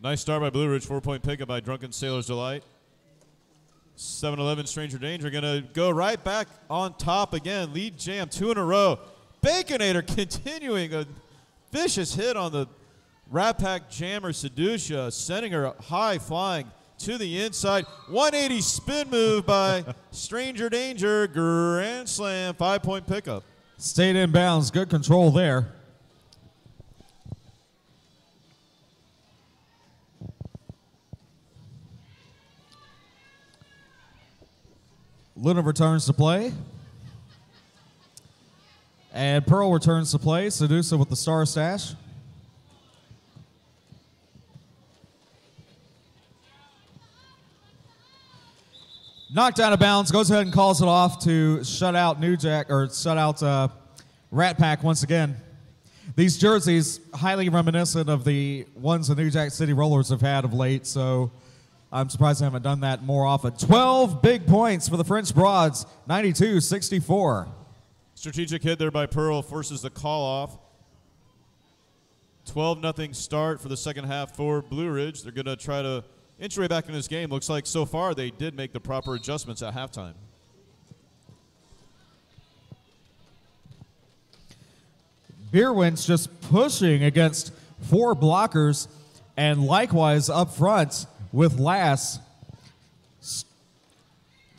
Nice start by Blue Ridge, 4-point pickup by Drunken Sailor's Delight. 7-11 Stranger Danger going to go right back on top again. Lead jam 2 in a row. Baconator continuing a vicious hit on the Rat Pack jammer Seducia, sending her high flying to the inside. 180 spin move by Stranger Danger. Grand slam, 5-point pickup. Stayed in bounds. Good control there. Luna returns to play. And Pearl returns to play. Sedusa with the star stash. Knocked out of bounds, goes ahead and calls it off to shut out New Jack, or shut out Rat Pack once again. These jerseys, highly reminiscent of the ones the New Jack City Rollers have had of late, so I'm surprised they haven't done that more often. 12 big points for the French Broads, 92-64. Strategic hit there by Pearl forces the call off. 12-0 start for the second half for Blue Ridge. They're going to try to inch their way back in this game. Looks like so far they did make the proper adjustments at halftime. Beerwinch just pushing against 4 blockers, and likewise up front with Lass.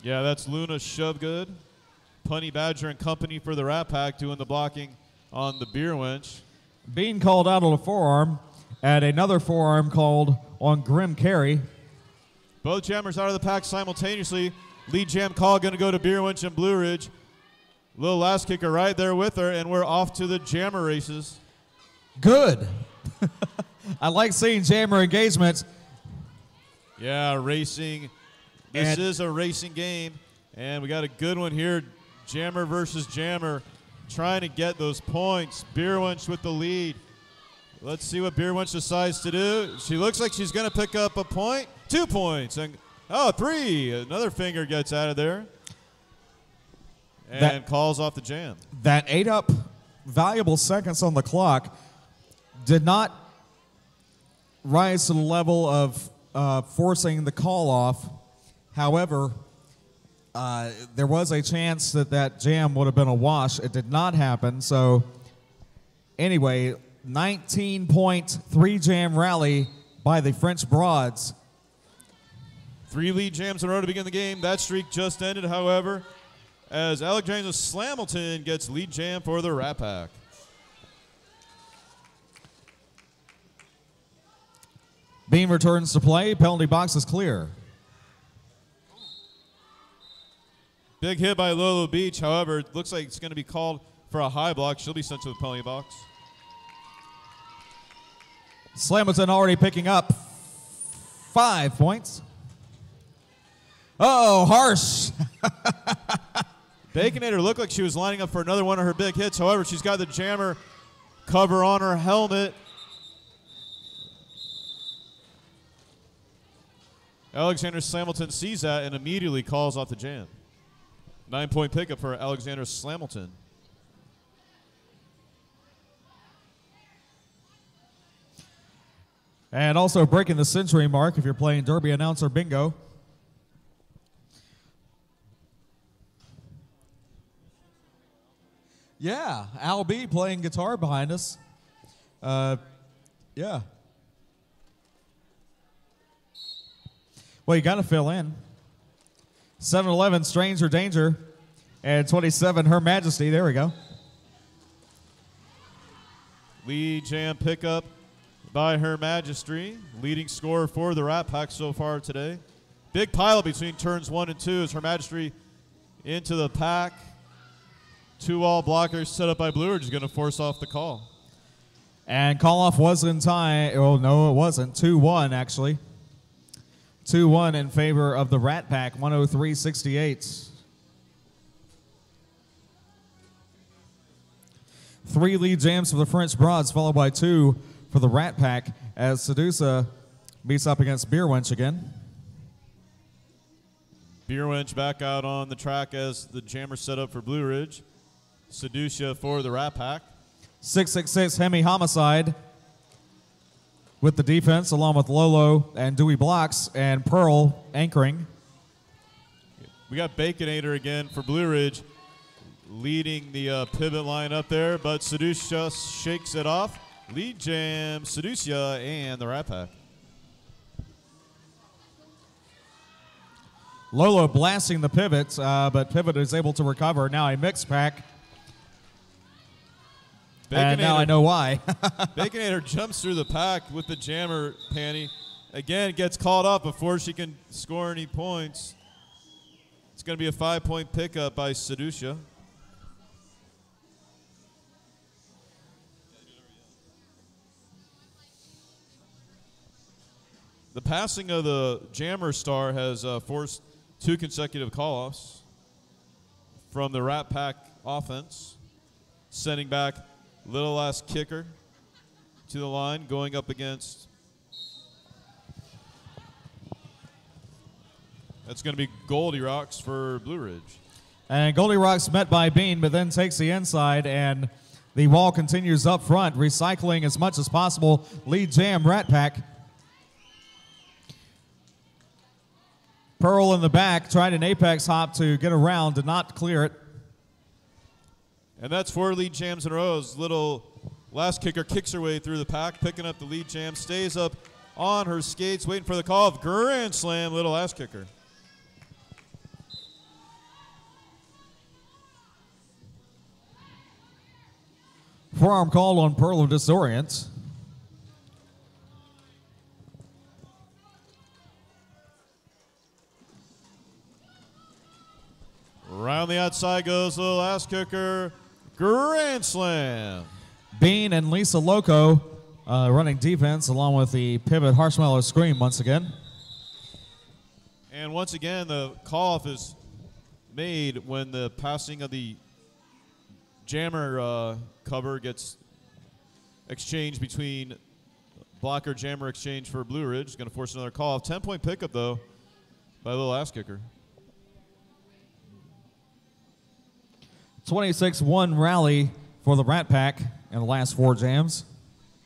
Yeah, that's Luna Shovegood. Punny Badger and company for the Rat Pack doing the blocking on the Beerwinch. Being called out on a forearm, and another forearm called on Grim Carey. Both jammers out of the pack simultaneously. Lead jam call going to go to Beerwinch and Blue Ridge. Little last kicker right there with her, and we're off to the jammer races. Good. I like seeing jammer engagements. Yeah, racing. This is a racing game, and we got a good one here. Jammer versus jammer, trying to get those points. Beerwinch with the lead. Let's see what Beerwinch decides to do. She looks like she's going to pick up a point. 2 points. And 3. Another finger gets out of there. And calls off the jam. That ate up valuable seconds on the clock. Did not rise to the level of forcing the call off. However, there was a chance that that jam would have been a wash. It did not happen. So anyway, 19-point 3-jam rally by the French Broads. 3 lead jams in a row to begin the game. That streak just ended, however, as Alexandra Slamilton gets lead jam for the Rat Pack. Bean returns to play. Penalty box is clear. Big hit by Lolo Beach. However, it looks like it's going to be called for a high block. She'll be sent to the penalty box. Slamilton already picking up 5 points. Oh, harsh. Baconator looked like she was lining up for another one of her big hits. However, she's got the jammer cover on her helmet. Alexander Slamilton sees that and immediately calls off the jam. 9-point pickup for Alexander Slamilton. And also breaking the century mark if you're playing Derby Announcer Bingo. Yeah, Al B playing guitar behind us. Yeah. Well, you got to fill in. 7-11, Stranger Danger. And 27, Her Majesty. There we go. Lead jam pickup by Her Majesty. Leading scorer for the Rat Pack so far today. Big pile between turns 1 and 2 as Her Majesty into the pack. 2-wall blockers set up by Blue Ridge is going to force off the call. And call-off was in time. Oh, no, it wasn't. 2-1, actually. 2-1 in favor of the Rat Pack, 103-68. 3 lead jams for the French Broads, followed by 2 for the Rat Pack as Sedusa meets up against Beer Wench again. Beer Wench back out on the track as the jammer set up for Blue Ridge. Seducia for the Rat Pack. 666 Hemi Homicide with the defense, along with Lolo and Dewey Blocks and Pearl anchoring. We got Baconator again for Blue Ridge leading the pivot line up there, but Seducia shakes it off. Lead jam, Seducia and the Rat Pack. Lolo blasting the pivot, but Pivot is able to recover. Now a mixed pack. And now I know why. Baconator jumps through the pack with the jammer panty. Again, gets called up before she can score any points. It's going to be a 5-point pickup by Seducia. The passing of the jammer star has forced 2 consecutive call-offs from the Rat Pack offense, sending back Little Ass Kicker to the line, going up against. That's going to be Goldie Rocks for Blue Ridge. And Goldie Rocks met by Bean, but then takes the inside, and the wall continues up front, recycling as much as possible. Lead jam, Rat Pack. Pearl in the back, tried an apex hop to get around, did not clear it. And that's 4 lead jams in a row. Little Last Kicker kicks her way through the pack, picking up the lead jam, stays up on her skates, waiting for the call of Grand Slam, Little Last Kicker. Forearm called on Pearl of Disorient. Around the outside goes the Last Kicker. Grand Slam. Bean and Lisa Loco running defense along with the pivot Marshmallow Scream once again. And once again, the call-off is made when the passing of the jammer cover gets exchanged between blocker jammer exchange for Blue Ridge. It's going to force another call-off. 10-point pickup, though, by the Little Ass Kicker. 26-1 rally for the Rat Pack in the last 4 jams.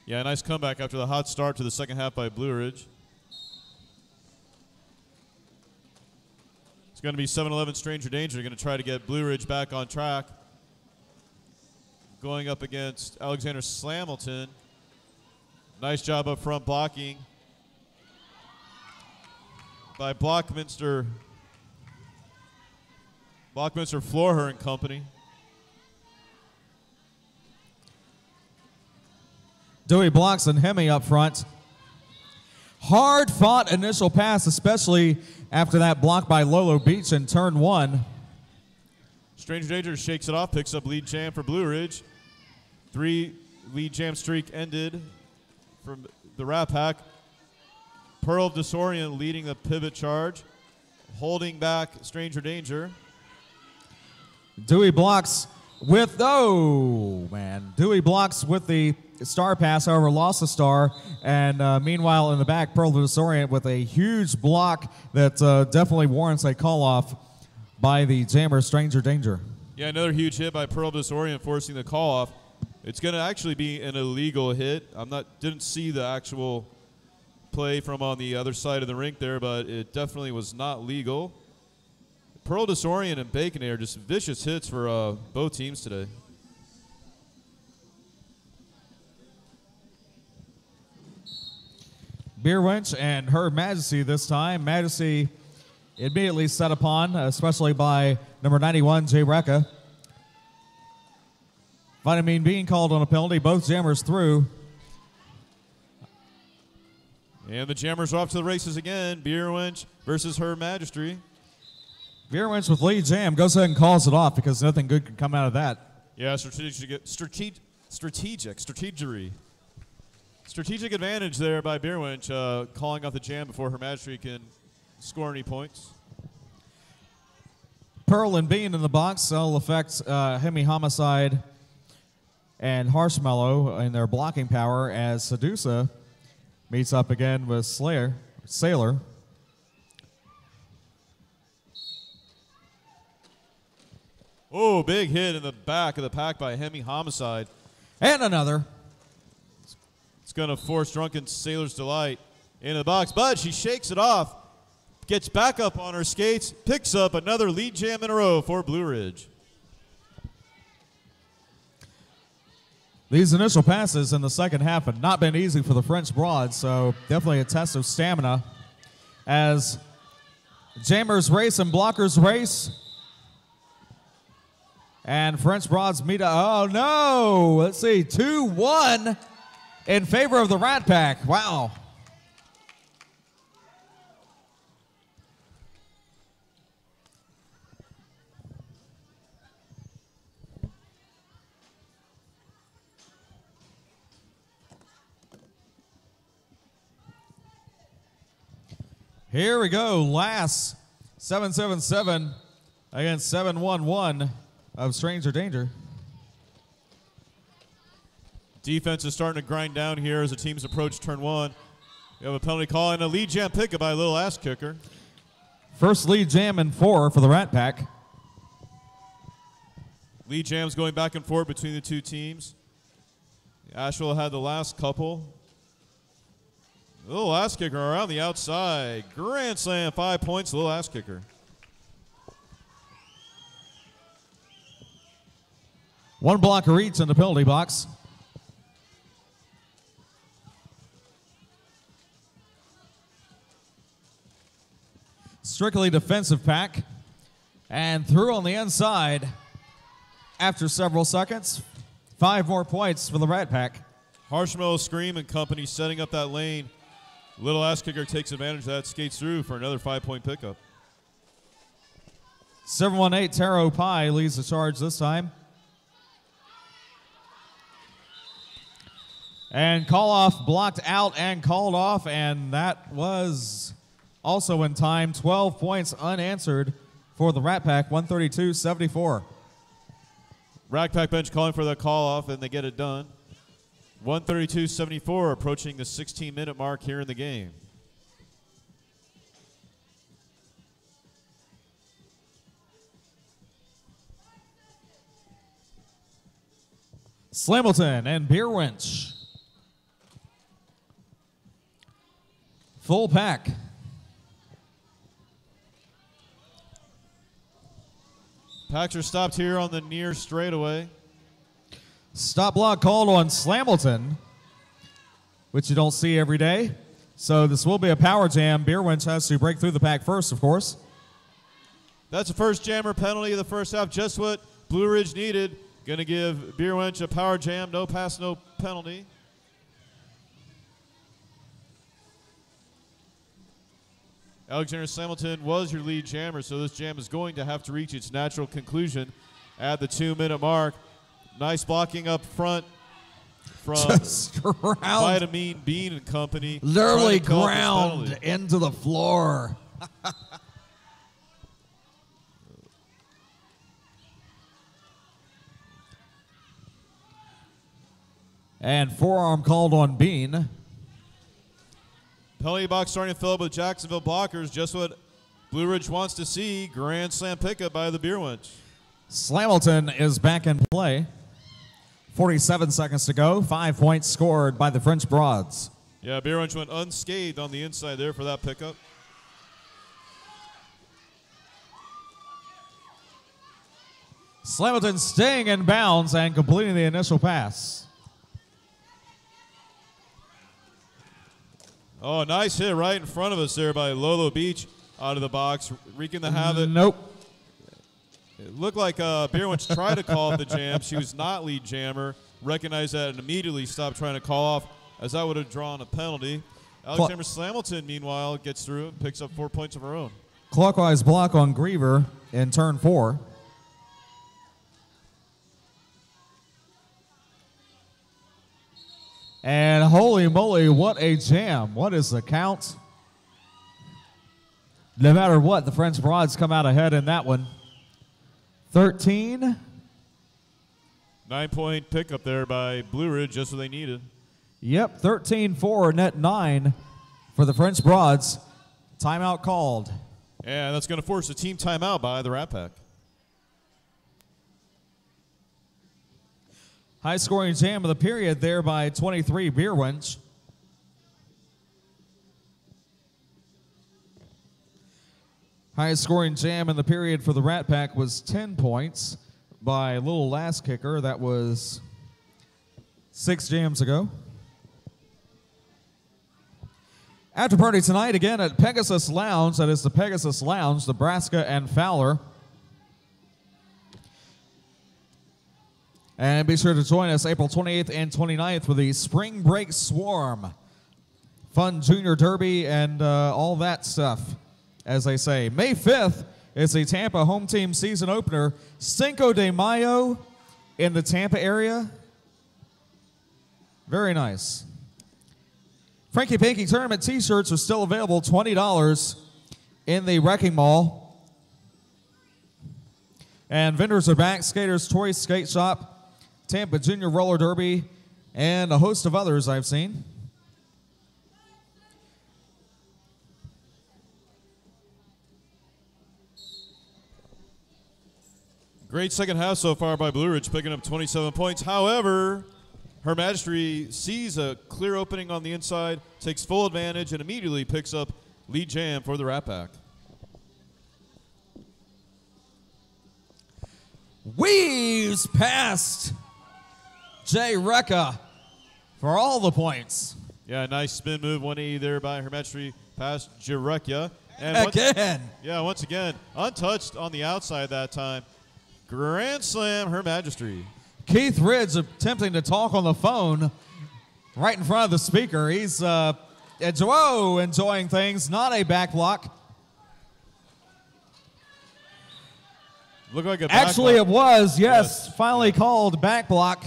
Yeah, nice comeback after the hot start to the second half by Blue Ridge. It's going to be 7-11 Stranger Danger. Going to try to get Blue Ridge back on track. Going up against Alexander Slamilton. Nice job up front blocking by Blockminster Floorher and company. Dewey Blocks and Hemi up front. Hard-fought initial pass, especially after that block by Lolo Beach in turn 1. Stranger Danger shakes it off, picks up lead jam for Blue Ridge. 3 lead jam streak ended from the Rat Pack. Pearl Disorient leading the pivot charge, holding back Stranger Danger. Dewey blocks with, oh man, Dewey blocks with the star pass, however, lost the star. And meanwhile, in the back, Pearl Disorient with a huge block that definitely warrants a call-off by the jammer, Stranger Danger. Yeah, another huge hit by Pearl Disorient, forcing the call-off. It's going to actually be an illegal hit. Didn't see the actual play from on the other side of the rink there, but it definitely was not legal. Pearl Disorient and Bacon Air, just vicious hits for both teams today. Beer Wench and Her Majesty this time. Majesty immediately set upon, especially by number 91, Jay Recca. Vitamin being called on a penalty. Both jammers through. And the jammers are off to the races again. Beer Wench versus Her Majesty. Beer Wench with lead jam goes ahead and calls it off because nothing good can come out of that. Yeah, strategic advantage there by Beer Wench, calling off the jam before Her Majesty can score any points. Pearl and Bean in the box. That'll affect Hemi Homicide and Harshmallow in their blocking power as Sedusa meets up again with Sailor. Oh, big hit in the back of the pack by Hemi Homicide. And another. It's going to force Drunken Sailor's Delight into the box, but she shakes it off, gets back up on her skates, picks up another lead jam in a row for Blue Ridge. These initial passes in the second half have not been easy for the French Broads, so definitely a test of stamina as jammers race and blockers race. And French Broads meet up. Oh, no. Let's see. 2-1 in favor of the Rat Pack. Wow. Here we go. Last 7-7-7 against 7-1-1 of Stranger Danger. Defense is starting to grind down here as the teams approach turn 1. We have a penalty call and a lead jam pickup by a little ass kicker. First lead jam in 4 for the Rat Pack. Lead jams going back and forth between the two teams. Asheville had the last couple. Little ass kicker around the outside. Grand slam, 5 points, little ass kicker. One blocker each in the penalty box. Strictly defensive pack. And through on the inside after several seconds. 5 more points for the Rat Pack. Harshmallow Scream and company setting up that lane. Little ass kicker takes advantage of that, skates through for another 5-point pickup. 718 Taro Pie leads the charge this time. And call off blocked out and called off, and that was also in time. 12 points unanswered for the Rat Pack, 132-74. Rat Pack bench calling for the call off, and they get it done. 132-74, approaching the 16-minute mark here in the game. Slamilton and Beer Wench. Full pack. Packs are stopped here on the near straightaway. Stop block called on Slamilton, which you don't see every day. So this will be a power jam. Beer Wench has to break through the pack first, of course. That's the first jammer penalty of the first half, just what Blue Ridge needed. Going to give Beer Wench a power jam, no pass, no penalty. Alexander Slamilton was your lead jammer, so this jam is going to have to reach its natural conclusion at the 2-minute mark. Nice blocking up front from Vitamin Bean and Company. Literally ground into the floor. And forearm called on Bean. Penalty box starting to fill up with Jacksonville blockers. Just what Blue Ridge wants to see. Grand slam pickup by the Beer Wench. Slamilton is back in play. 47 seconds to go. 5 points scored by the French Broads. Yeah, Beer Wench went unscathed on the inside there for that pickup. Slamilton staying in bounds and completing the initial pass. Oh, nice hit right in front of us there by Lolo Beach out of the box, wreaking the havoc. Nope. It looked like Beer Wench tried to call off the jam. She was not lead jammer. Recognized that and immediately stopped trying to call off, as that would have drawn a penalty. Alexander Slamilton, meanwhile, gets through and picks up 4 points of her own. Clockwise block on Griever in turn 4. And holy moly, what a jam. What is the count? No matter what, the French Broads come out ahead in that one. 13. 9-point pickup there by Blue Ridge, just what they needed. Yep, 13-4, net 9 for the French Broads. Timeout called. And that's going to force a team timeout by the Rat Pack. High-scoring jam of the period there by 23, Beer Wench. Highest-scoring jam in the period for the Rat Pack was 10 points by Little Last Kicker. That was 6 jams ago. After party tonight, again at Pegasus Lounge. That is the Pegasus Lounge, Nebraska and Fowler. And be sure to join us April 28th and 29th for the Spring Break Swarm. Fun junior derby and all that stuff, as they say. May 5th is the Tampa home team season opener. Cinco de Mayo in the Tampa area. Very nice. Franky Panky Tournament t-shirts are still available, $20 in the Wrecking Mall. And vendors are back. Skaters Toy Skate Shop, Tampa Junior Roller Derby, and a host of others I've seen. Great second half so far by Blue Ridge, picking up 27 points. However, Her Majesty sees a clear opening on the inside, takes full advantage, and immediately picks up lead jam for the Rat Pack. Weaves past Jay Recca for all the points. Yeah, nice spin move, 180 there by Her Majesty past Jarekia. And again. Once again, untouched on the outside that time. Grand slam, Her Majesty. Keith Ridge attempting to talk on the phone right in front of the speaker. He's enjoying things, not a back block. Looked like a back Actually, block. it was, yes. Finally called back block.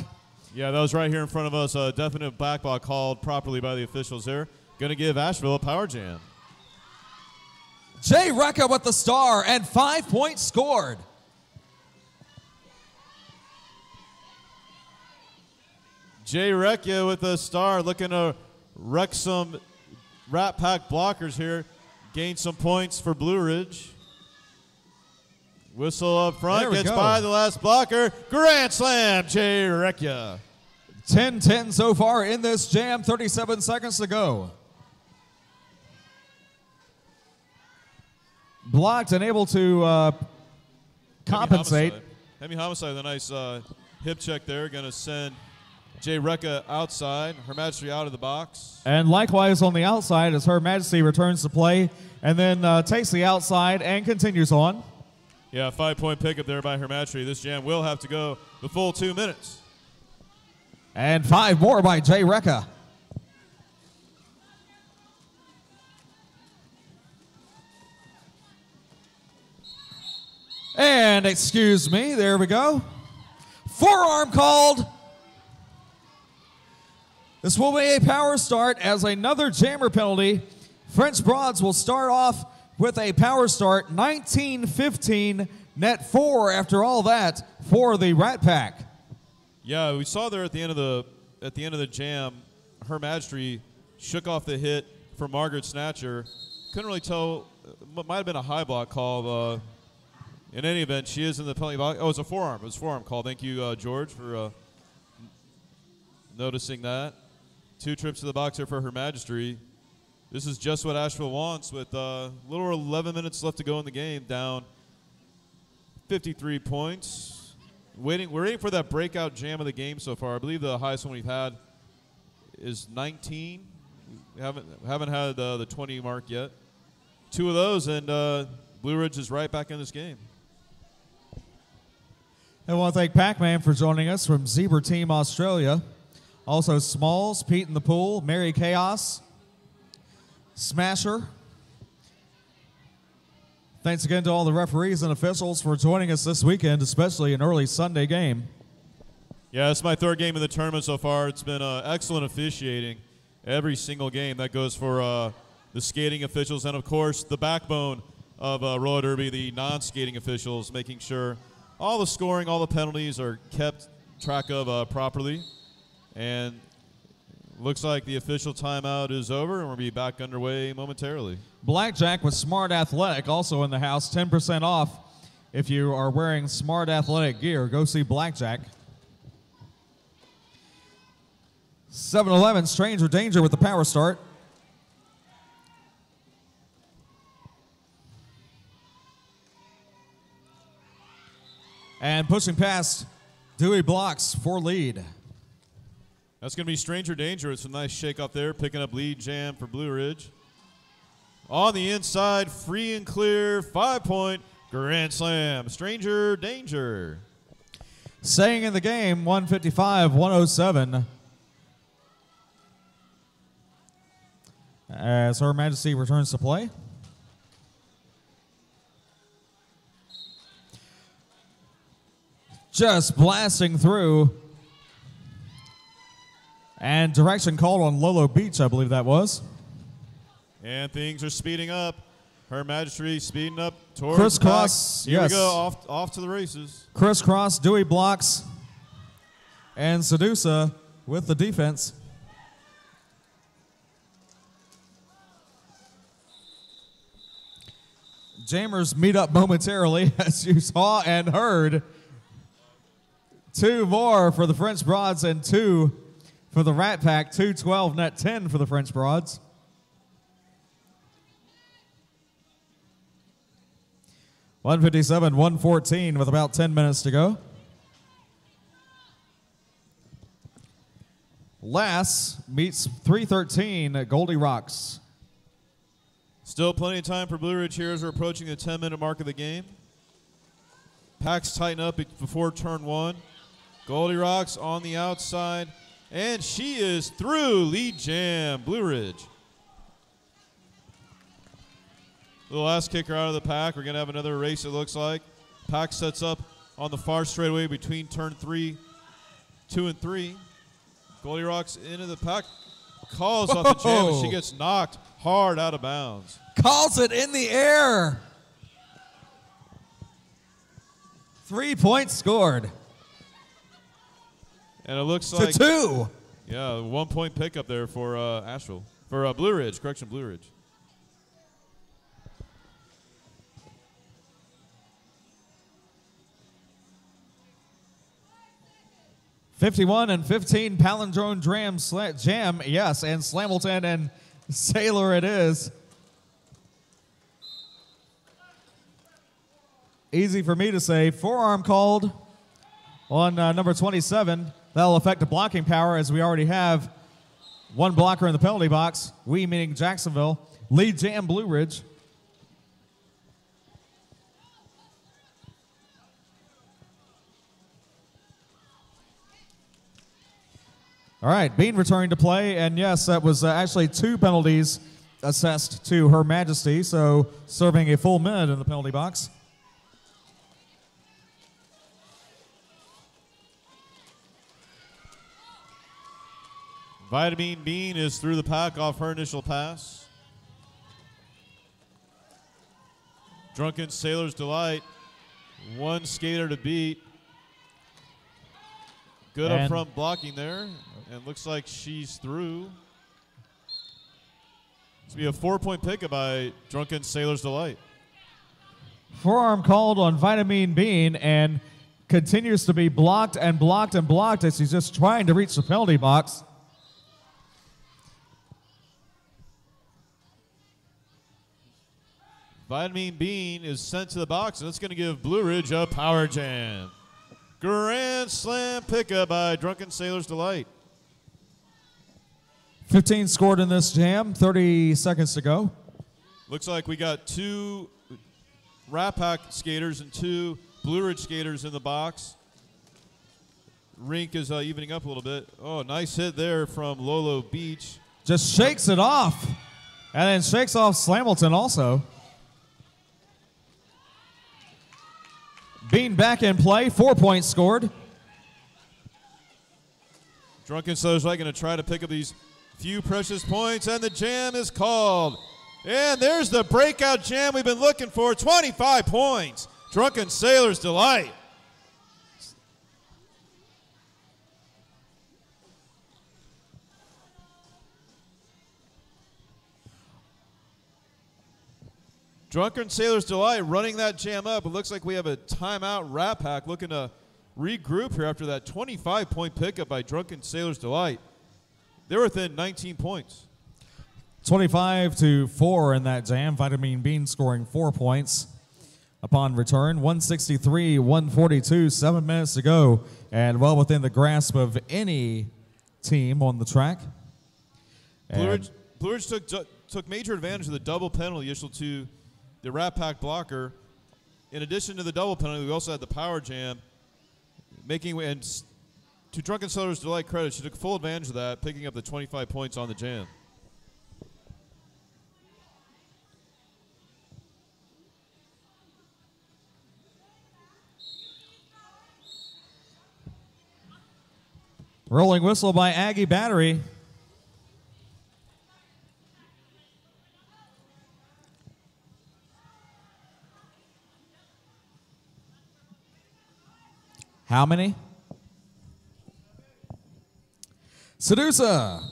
Yeah, that was right here in front of us. A definite back block called properly by the officials there. Going to give Asheville a power jam. Jay Recca with the star and 5 points scored. Jay Recca with the star, looking to wreck some Rat Pack blockers here. Gain some points for Blue Ridge. Whistle up front, gets by the last blocker. Grand slam, Jay Recca. 10-10 so far in this jam, 37 seconds to go. Blocked and able to compensate. Heavy Homicide with a nice hip check there. Going to send Jay Recca outside. Her Majesty out of the box. And likewise on the outside as Her Majesty returns to play and then takes the outside and continues on. Yeah, 5-point pickup there by Her Majesty. This jam will have to go the full 2 minutes. And 5 more by Jay Recca. And excuse me, there we go. Forearm called. This will be a power start as another jammer penalty. French Broads will start off with a power start, 19-15, net 4 after all that for the Rat Pack. Yeah, we saw there at the end of the jam, Her Majesty shook off the hit for Margaret Snatcher. Couldn't really tell. Might have been a high block call. In any event, she is in the penalty box. Oh, it's a forearm. It was a forearm call. Thank you, George, for noticing that. 2 trips to the box here for Her Majesty. This is just what Asheville wants with a little over 11 minutes left to go in the game, down 53 points. We're waiting for that breakout jam of the game so far. I believe the highest one we've had is 19. We haven't had the 20 mark yet. 2 of those, and Blue Ridge is right back in this game. I want to thank Pac-Man for joining us from Zebra Team Australia. Also Smalls, Pete in the Pool, Mary Chaos, Smasher. Thanks again to all the referees and officials for joining us this weekend, especially an early Sunday game. Yeah, it's my 3rd game in the tournament so far. It's been excellent officiating every single game. That goes for the skating officials and, of course, the backbone of roller derby, the non-skating officials, making sure all the scoring, all the penalties are kept track of properly. And looks like the official timeout is over, and we'll be back underway momentarily. Blackjack with Smart Athletic also in the house, 10% off. If you are wearing Smart Athletic gear, go see Blackjack. 7-Eleven, Stranger Danger with the power start. And pushing past Dewey Blocks for lead. That's going to be Stranger Danger. It's a nice shake off there, picking up lead jam for Blue Ridge. On the inside, free and clear, 5-point grand slam. Stranger Danger. Staying in the game, 155-107. As Her Majesty returns to play. Just blasting through. And direction called on Lolo Beach, I believe that was. And things are speeding up. Her Majesty speeding up towards Crisscross, the back. Here yes. we go, off to the races. Crisscross, Dewey Blocks, and Sedusa with the defense. Jammers meet up momentarily, as you saw and heard. 2 more for the French Broads and 2 for the Rat Pack. 2-12, net 10 for the French Broads. $157-114 with about 10 minutes to go. Lass meets 313 at Goldie Rocks. Still plenty of time for Blue Ridge here as we're approaching the 10-minute mark of the game. Packs tighten up before turn 1. Goldie Rocks on the outside, and she is through. Lead jam, Blue Ridge. The last kicker out of the pack. We're going to have another race, it looks like. Pack sets up on the far straightaway between turn 2 and 3. Goldie Rocks into the pack. Calls off the jam, and she gets knocked hard out of bounds. Calls it in the air. 3 points scored. And it looks like to 2. Yeah, 1 point pickup there for Asheville. For Blue Ridge, Blue Ridge. $51-15 palindrome jam, yes, and Slamilton and Sailor it is. Easy for me to say. Forearm called on number 27. That'll affect the blocking power as we already have 1 blocker in the penalty box. We meaning Jacksonville. Lead jam Blue Ridge. All right, Bean returning to play, and yes, that was actually 2 penalties assessed to Her Majesty, so serving a full minute in the penalty box. Vitamin Bean is through the pack off her initial pass. Drunken Sailor's Delight, one skater to beat. Good up front blocking there, and looks like she's through. It's going to be a 4-point pickup by Drunken Sailor's Delight. Forearm called on Vitamin Bean and continues to be blocked and blocked and blocked as he's just trying to reach the penalty box. Vitamin Bean is sent to the box, and that's going to give Blue Ridge a power jam. Grand slam pickup by Drunken Sailor's Delight. 15 scored in this jam, 30 seconds to go. Looks like we got 2 Rat Pack skaters and 2 Blue Ridge skaters in the box. Rink is evening up a little bit. Oh, nice hit there from Lolo Beach. Just shakes it off, and then shakes off Slamilton also. Bean back in play, 4 points scored. Drunken Sailor's Delight going to try to pick up these few precious points, and the jam is called. And there's the breakout jam we've been looking for, 25 points. Drunken Sailor's Delight. Drunken Sailor's Delight running that jam up. It looks like we have a timeout. Rat Pack looking to regroup here after that 25-point pickup by Drunken Sailor's Delight. They're within 19 points. 25-4 in that jam. Vitamin Bean scoring 4 points upon return. 163-142, 7 minutes to go, and well within the grasp of any team on the track. Blue Ridge took major advantage of the double penalty issued to the Rat Pack blocker. In addition to the double penalty, we also had the power jam, and to Drunken Sailor's Delight credit, she took full advantage of that, picking up the 25 points on the jam. Rolling whistle by Aggie Battery. How many? Sedusa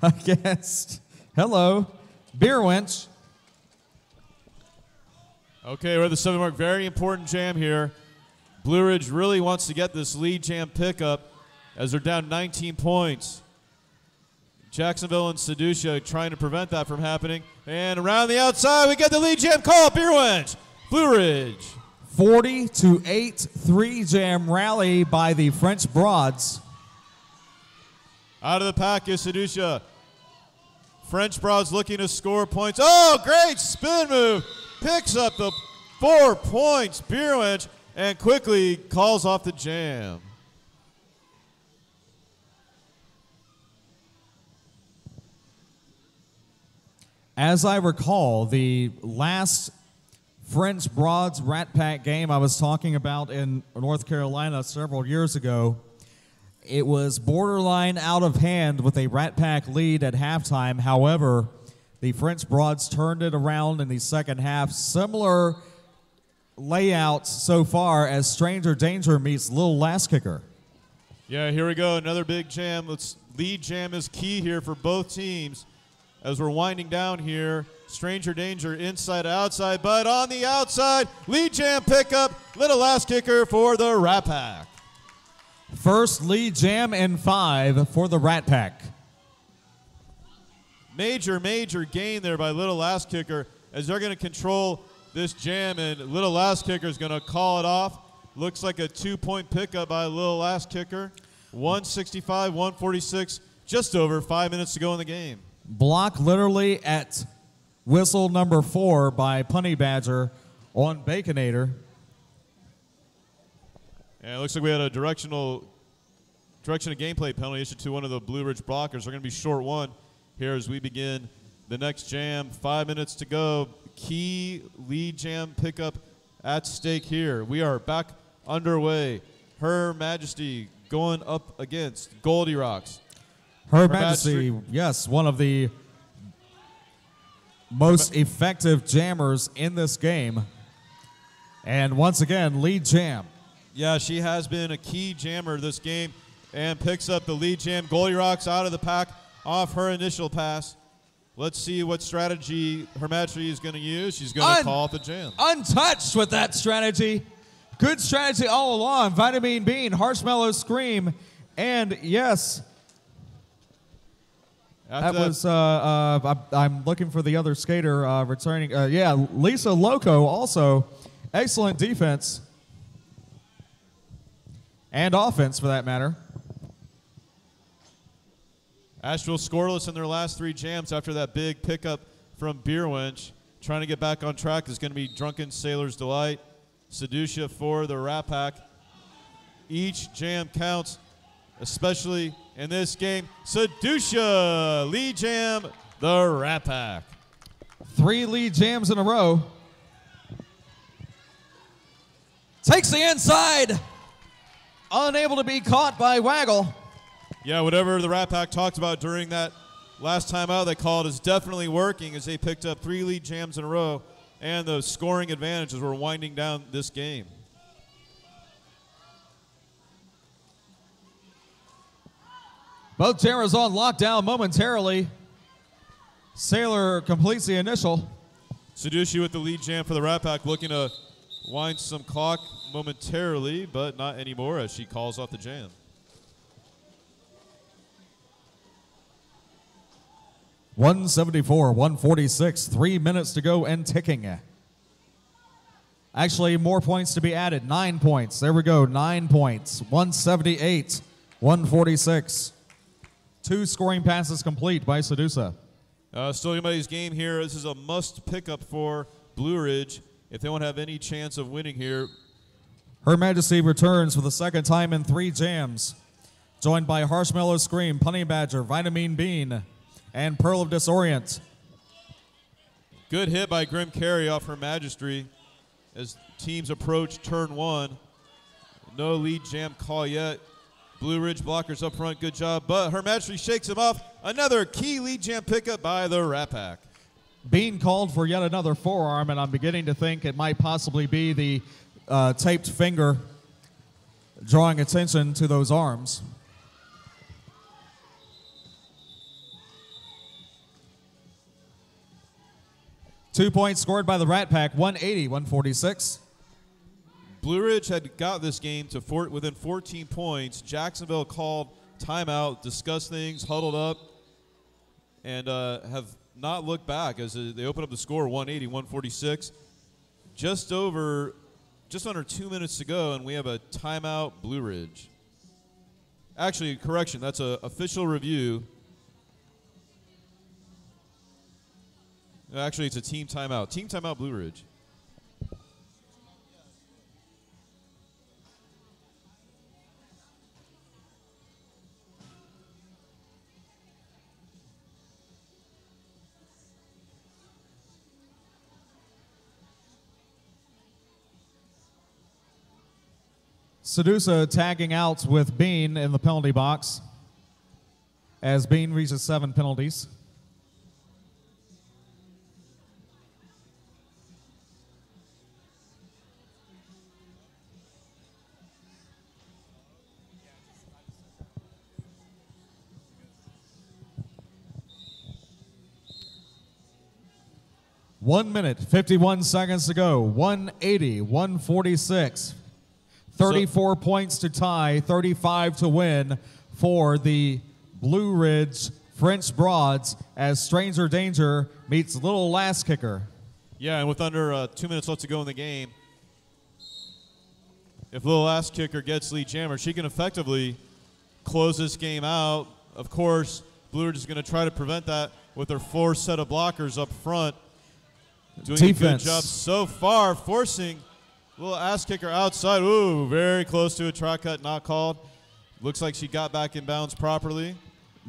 against, hello, Beer Winch. Okay, we're at the 7 mark. Very important jam here. Blue Ridge really wants to get this lead jam pickup as they're down 19 points. Jacksonville and Seducia trying to prevent that from happening. And around the outside, we get the lead jam call. Beer Winch, Blue Ridge. 40-8 3-jam rally by the French Broads. Out of the pack is Seducia. French Broads looking to score points. Oh, great spin move. Picks up the 4 points. Beer Winch, and quickly calls off the jam. As I recall, the last French Broads Rat Pack game I was talking about in North Carolina several years ago, it was borderline out of hand with a Rat Pack lead at halftime. However, the French Broads turned it around in the second half. Similar layouts so far as Stranger Danger meets Little Last Kicker. Yeah, here we go. Another big jam. Lead jam is key here for both teams. As we're winding down here, Stranger Danger inside outside, but on the outside, lead jam pickup, Little Last Kicker for the Rat Pack. First lead jam in 5 for the Rat Pack. Major gain there by Little Last Kicker as they're going to control this jam, and Little Last Kicker is going to call it off. Looks like a 2-point pickup by Little Last Kicker. 165-146, just over 5 minutes to go in the game. Block literally at whistle number 4 by Punny Badger on Baconator. And it looks like we had a direction of gameplay penalty issued to one of the Blue Ridge blockers. They're going to be short one here as we begin the next jam. 5 minutes to go. Key lead jam pickup at stake here. We are back underway. Her Majesty going up against Goldie Rocks. Her Majesty, yes, one of the most effective jammers in this game. And once again, lead jam. Yeah, she has been a key jammer this game and picks up the lead jam. Goldie Rocks out of the pack off her initial pass. Let's see what strategy Her Majesty is going to use. She's going to call it the jam. Untouched with that strategy. Good strategy all along. Vitamin Bean, Marshmallow Scream, and yes. I'm looking for the other skater returning. Yeah, Lisa Loco also. Excellent defense. And offense, for that matter. Asheville scoreless in their last 3 jams after that big pickup from Beer Wench. Trying to get back on track is going to be Drunken Sailor's Delight. Seducia for the Rat Pack. Each jam counts, especially in this game. Seducia, lead jam, the Rat Pack. 3 lead jams in a row. Takes the inside. Unable to be caught by Waggle. Yeah, whatever the Rat Pack talked about during that last time out they called is definitely working as they picked up 3 lead jams in a row and the scoring advantage as we're winding down this game. Both jammers on lockdown momentarily. Sailor completes the initial. Seducia with the lead jam for the Rat Pack, looking to wind some clock momentarily, but not anymore as she calls off the jam. .174, 146, 3 minutes to go and ticking. Actually, more points to be added. 9 points. There we go. 9 points. 178, 146. 2 scoring passes complete by Seducia. Still anybody's game here. This is a must pickup for Blue Ridge if they want to have any chance of winning here. Her Majesty returns for the second time in 3 jams, joined by Marshmallow Scream, Punny Badger, Vitamin Bean, and Pearl of Disorient. Good hit by Grim Carry off Her Majesty as teams approach turn 1. No lead jam call yet. Blue Ridge blockers up front, good job, but Her Majesty shakes him off. Another key lead jam pickup by the Rat Pack. Bean called for yet another forearm, and I'm beginning to think it might possibly be the taped finger drawing attention to those arms. Two points scored by the Rat Pack, 180, 146. Blue Ridge had got this game to within 14 points. Jacksonville called timeout, discussed things, huddled up, and have not looked back as they open up the score, 180, 146. Just under 2 minutes to go, and we have a timeout, Blue Ridge. Actually, correction, that's an official review. Actually, it's a team timeout. Team timeout, Blue Ridge. Seducia tagging out with Bean in the penalty box as Bean reaches 7 penalties. One minute, 51 seconds to go. 180, 146. 34 points to tie, 35 to win for the Blue Ridge French Broads as Stranger Danger meets Little Last Kicker. Yeah, and with under 2 minutes left to go in the game, if Little Last Kicker gets lead jammer, she can effectively close this game out. Of course, Blue Ridge is going to try to prevent that with their 4 set of blockers up front. Doing Defense. a good job so far, forcing Little Ass Kicker outside. Ooh, very close to a try cut, not called. Looks like she got back in bounds properly.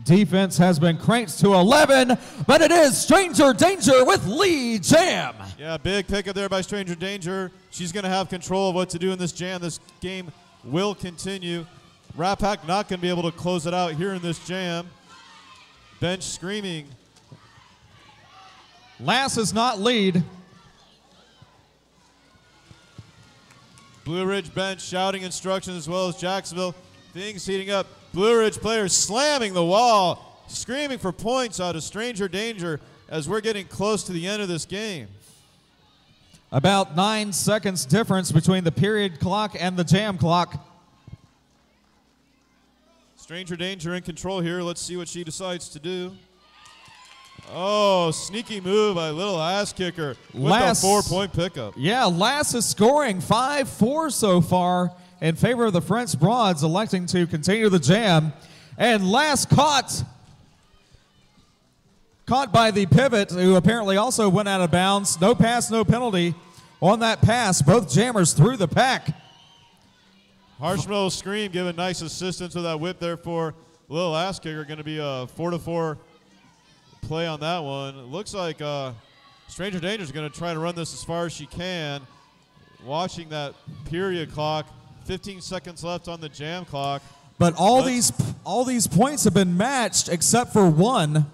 Defense has been cranked to 11, but it is Stranger Danger with lead jam. Yeah, big pickup there by Stranger Danger. She's going to have control of what to do in this jam. This game will continue. Rat Pack not going to be able to close it out here in this jam. Bench screaming. Lass is not lead. Blue Ridge bench shouting instructions as well as Jacksonville. Things heating up. Blue Ridge players slamming the wall, screaming for points out of stranger danger as we're getting close to the end of this game. About 9 seconds difference between the period clock and the jam clock. Stranger danger in control here. Let's see what she decides to do. Oh, sneaky move by little ass kicker with Lass, a 4-point pickup. Yeah, Lass is scoring 5-4 so far in favor of the French Broads, electing to continue the jam. And Lass caught by the pivot, who apparently also went out of bounds. No pass, no penalty on that pass. Both jammers through the pack. Harshmill Scream giving nice assistance with that whip there for little ass kicker. Going to be a 4-4 play on that one. It looks like Stranger Danger is going to try to run this as far as she can. Watching that period clock, 15 seconds left on the jam clock. But all these points have been matched except for one.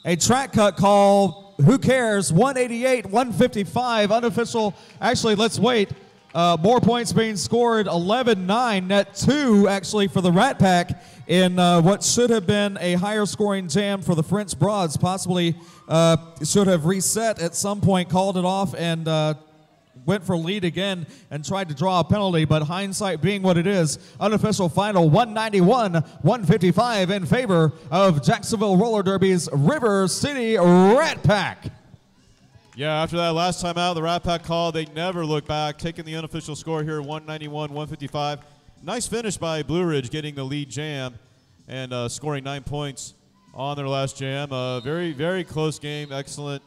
A track cut call, who cares, 188, 155, unofficial. Actually, let's wait. More points being scored, 11-9, net 2 actually for the Rat Pack in what should have been a higher scoring jam for the French Broads. Possibly should have reset at some point, called it off, and went for lead again and tried to draw a penalty, but hindsight being what it is, unofficial final 191-155 in favor of Jacksonville Roller Derby's River City Rat Pack. Yeah, after that last time out, the Rat Pack call, they never look back, taking the unofficial score here, 191-155. Nice finish by Blue Ridge, getting the lead jam and scoring 9 points on their last jam. Very, very close game, excellent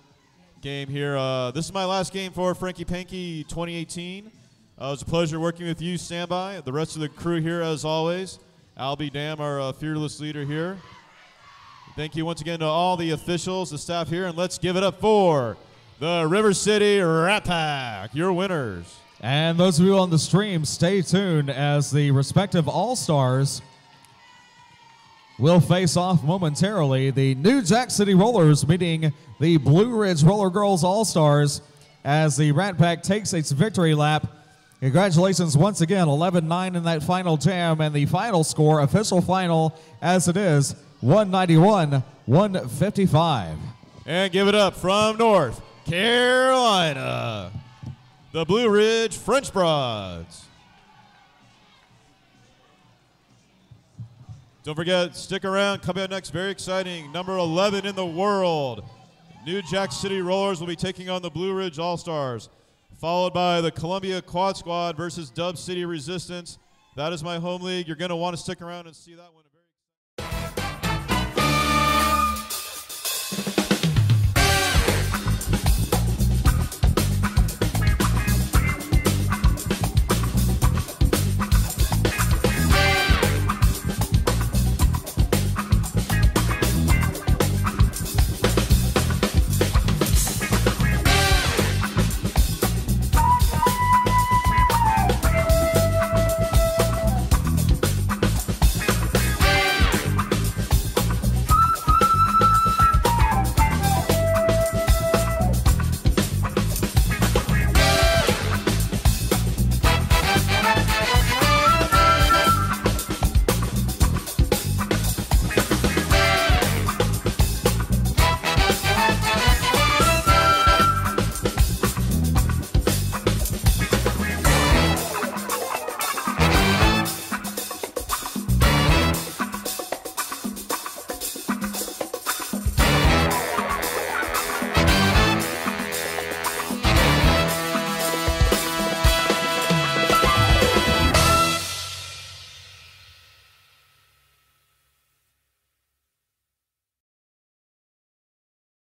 game here. This is my last game for Franky Panky 2018. It was a pleasure working with you, Standby, the rest of the crew here as always. Albie Dam, our fearless leader here. Thank you once again to all the officials, the staff here, and let's give it up for the River City Rat Pack, your winners. And those of you on the stream, stay tuned as the respective All-Stars will face off momentarily. The New Jack City Rollers meeting the Blue Ridge Roller Girls All-Stars as the Rat Pack takes its victory lap. Congratulations once again, 11-9 in that final jam, and the final score, official final as it is, 191-155. And give it up from North Carolina, the Blue Ridge French Broads. Don't forget, stick around. Coming up next, very exciting, number 11 in the world. New Jack City Rollers will be taking on the Blue Ridge All-Stars, followed by the Columbia Quad Squad versus Dub City Resistance. That is my home league. You're going to want to stick around and see that one.